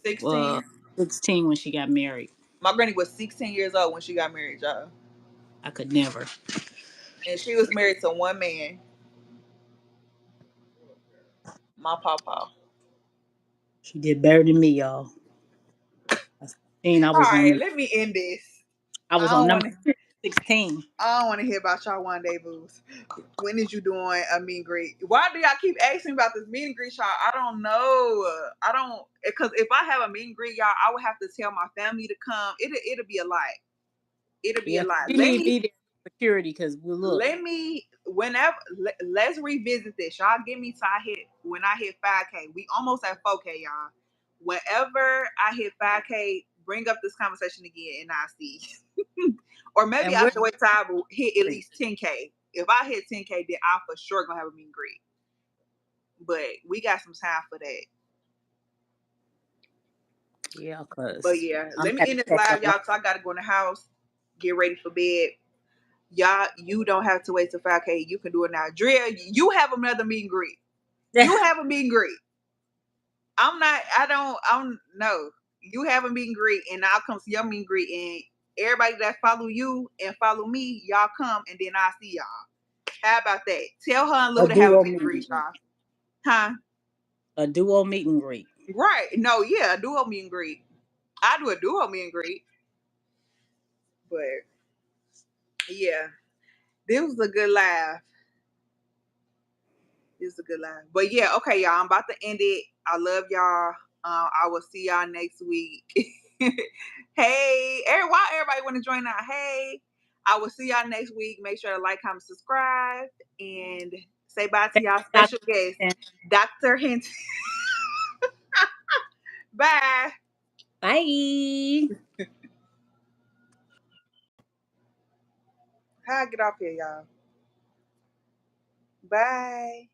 16. 16 when she got married. My granny was 16 years old when she got married, y'all. I could never. And she was married to one man, my papa. She did better than me, y'all. I was 16. All right, let me end this. I was I on don't number want to. 16. I don't want to hear about y'all one day booze. When is you doing a meet and greet? Why do y'all keep asking about this meet and greet, y'all? I don't know. I don't because if I have a meet and greet, y'all, I would have to tell my family to come. It'll be a lot. It'll be a Yeah, lot. we need to be there for security because we look. Let me whenever let's revisit this. Y'all give me till I hit when I hit 5K. We almost at 4K, y'all. Whenever I hit 5K, bring up this conversation again and I see. Or maybe And I we're should wait till I hit at least 10K. If I hit 10K, then I for sure gonna have a meet and greet. But we got some time for that. yeah, But cause yeah, I'm let me happy end to this catch live, up. y'all, because I gotta go in the house, get ready for bed. Y'all, you don't have to wait till 5K. You can do it now. Drea, you have another meet and greet. You have a meet and greet. I'm not, I'm no. You have a meet and greet, and I'll come see your meet and greet, and everybody that follow you and follow me, y'all come, and then I'll see y'all. How about that? Tell her and A Lou to have a duo meet and meet and greet, greet. y'all. Huh? A duo meet and greet. Right. No, yeah, a duo meet and greet. I do a duo meet and greet. But yeah, this was a good laugh. This is a good line. But yeah, okay, y'all. I'm about to end it. I love y'all. I will see y'all next week. Hey, why everybody want to join out? Hey, I will see y'all next week. Make sure to like, comment, subscribe, and say bye to Thank y'all you, special guest, Dr. Hint. Bye. Bye. How I get off here, y'all? Bye.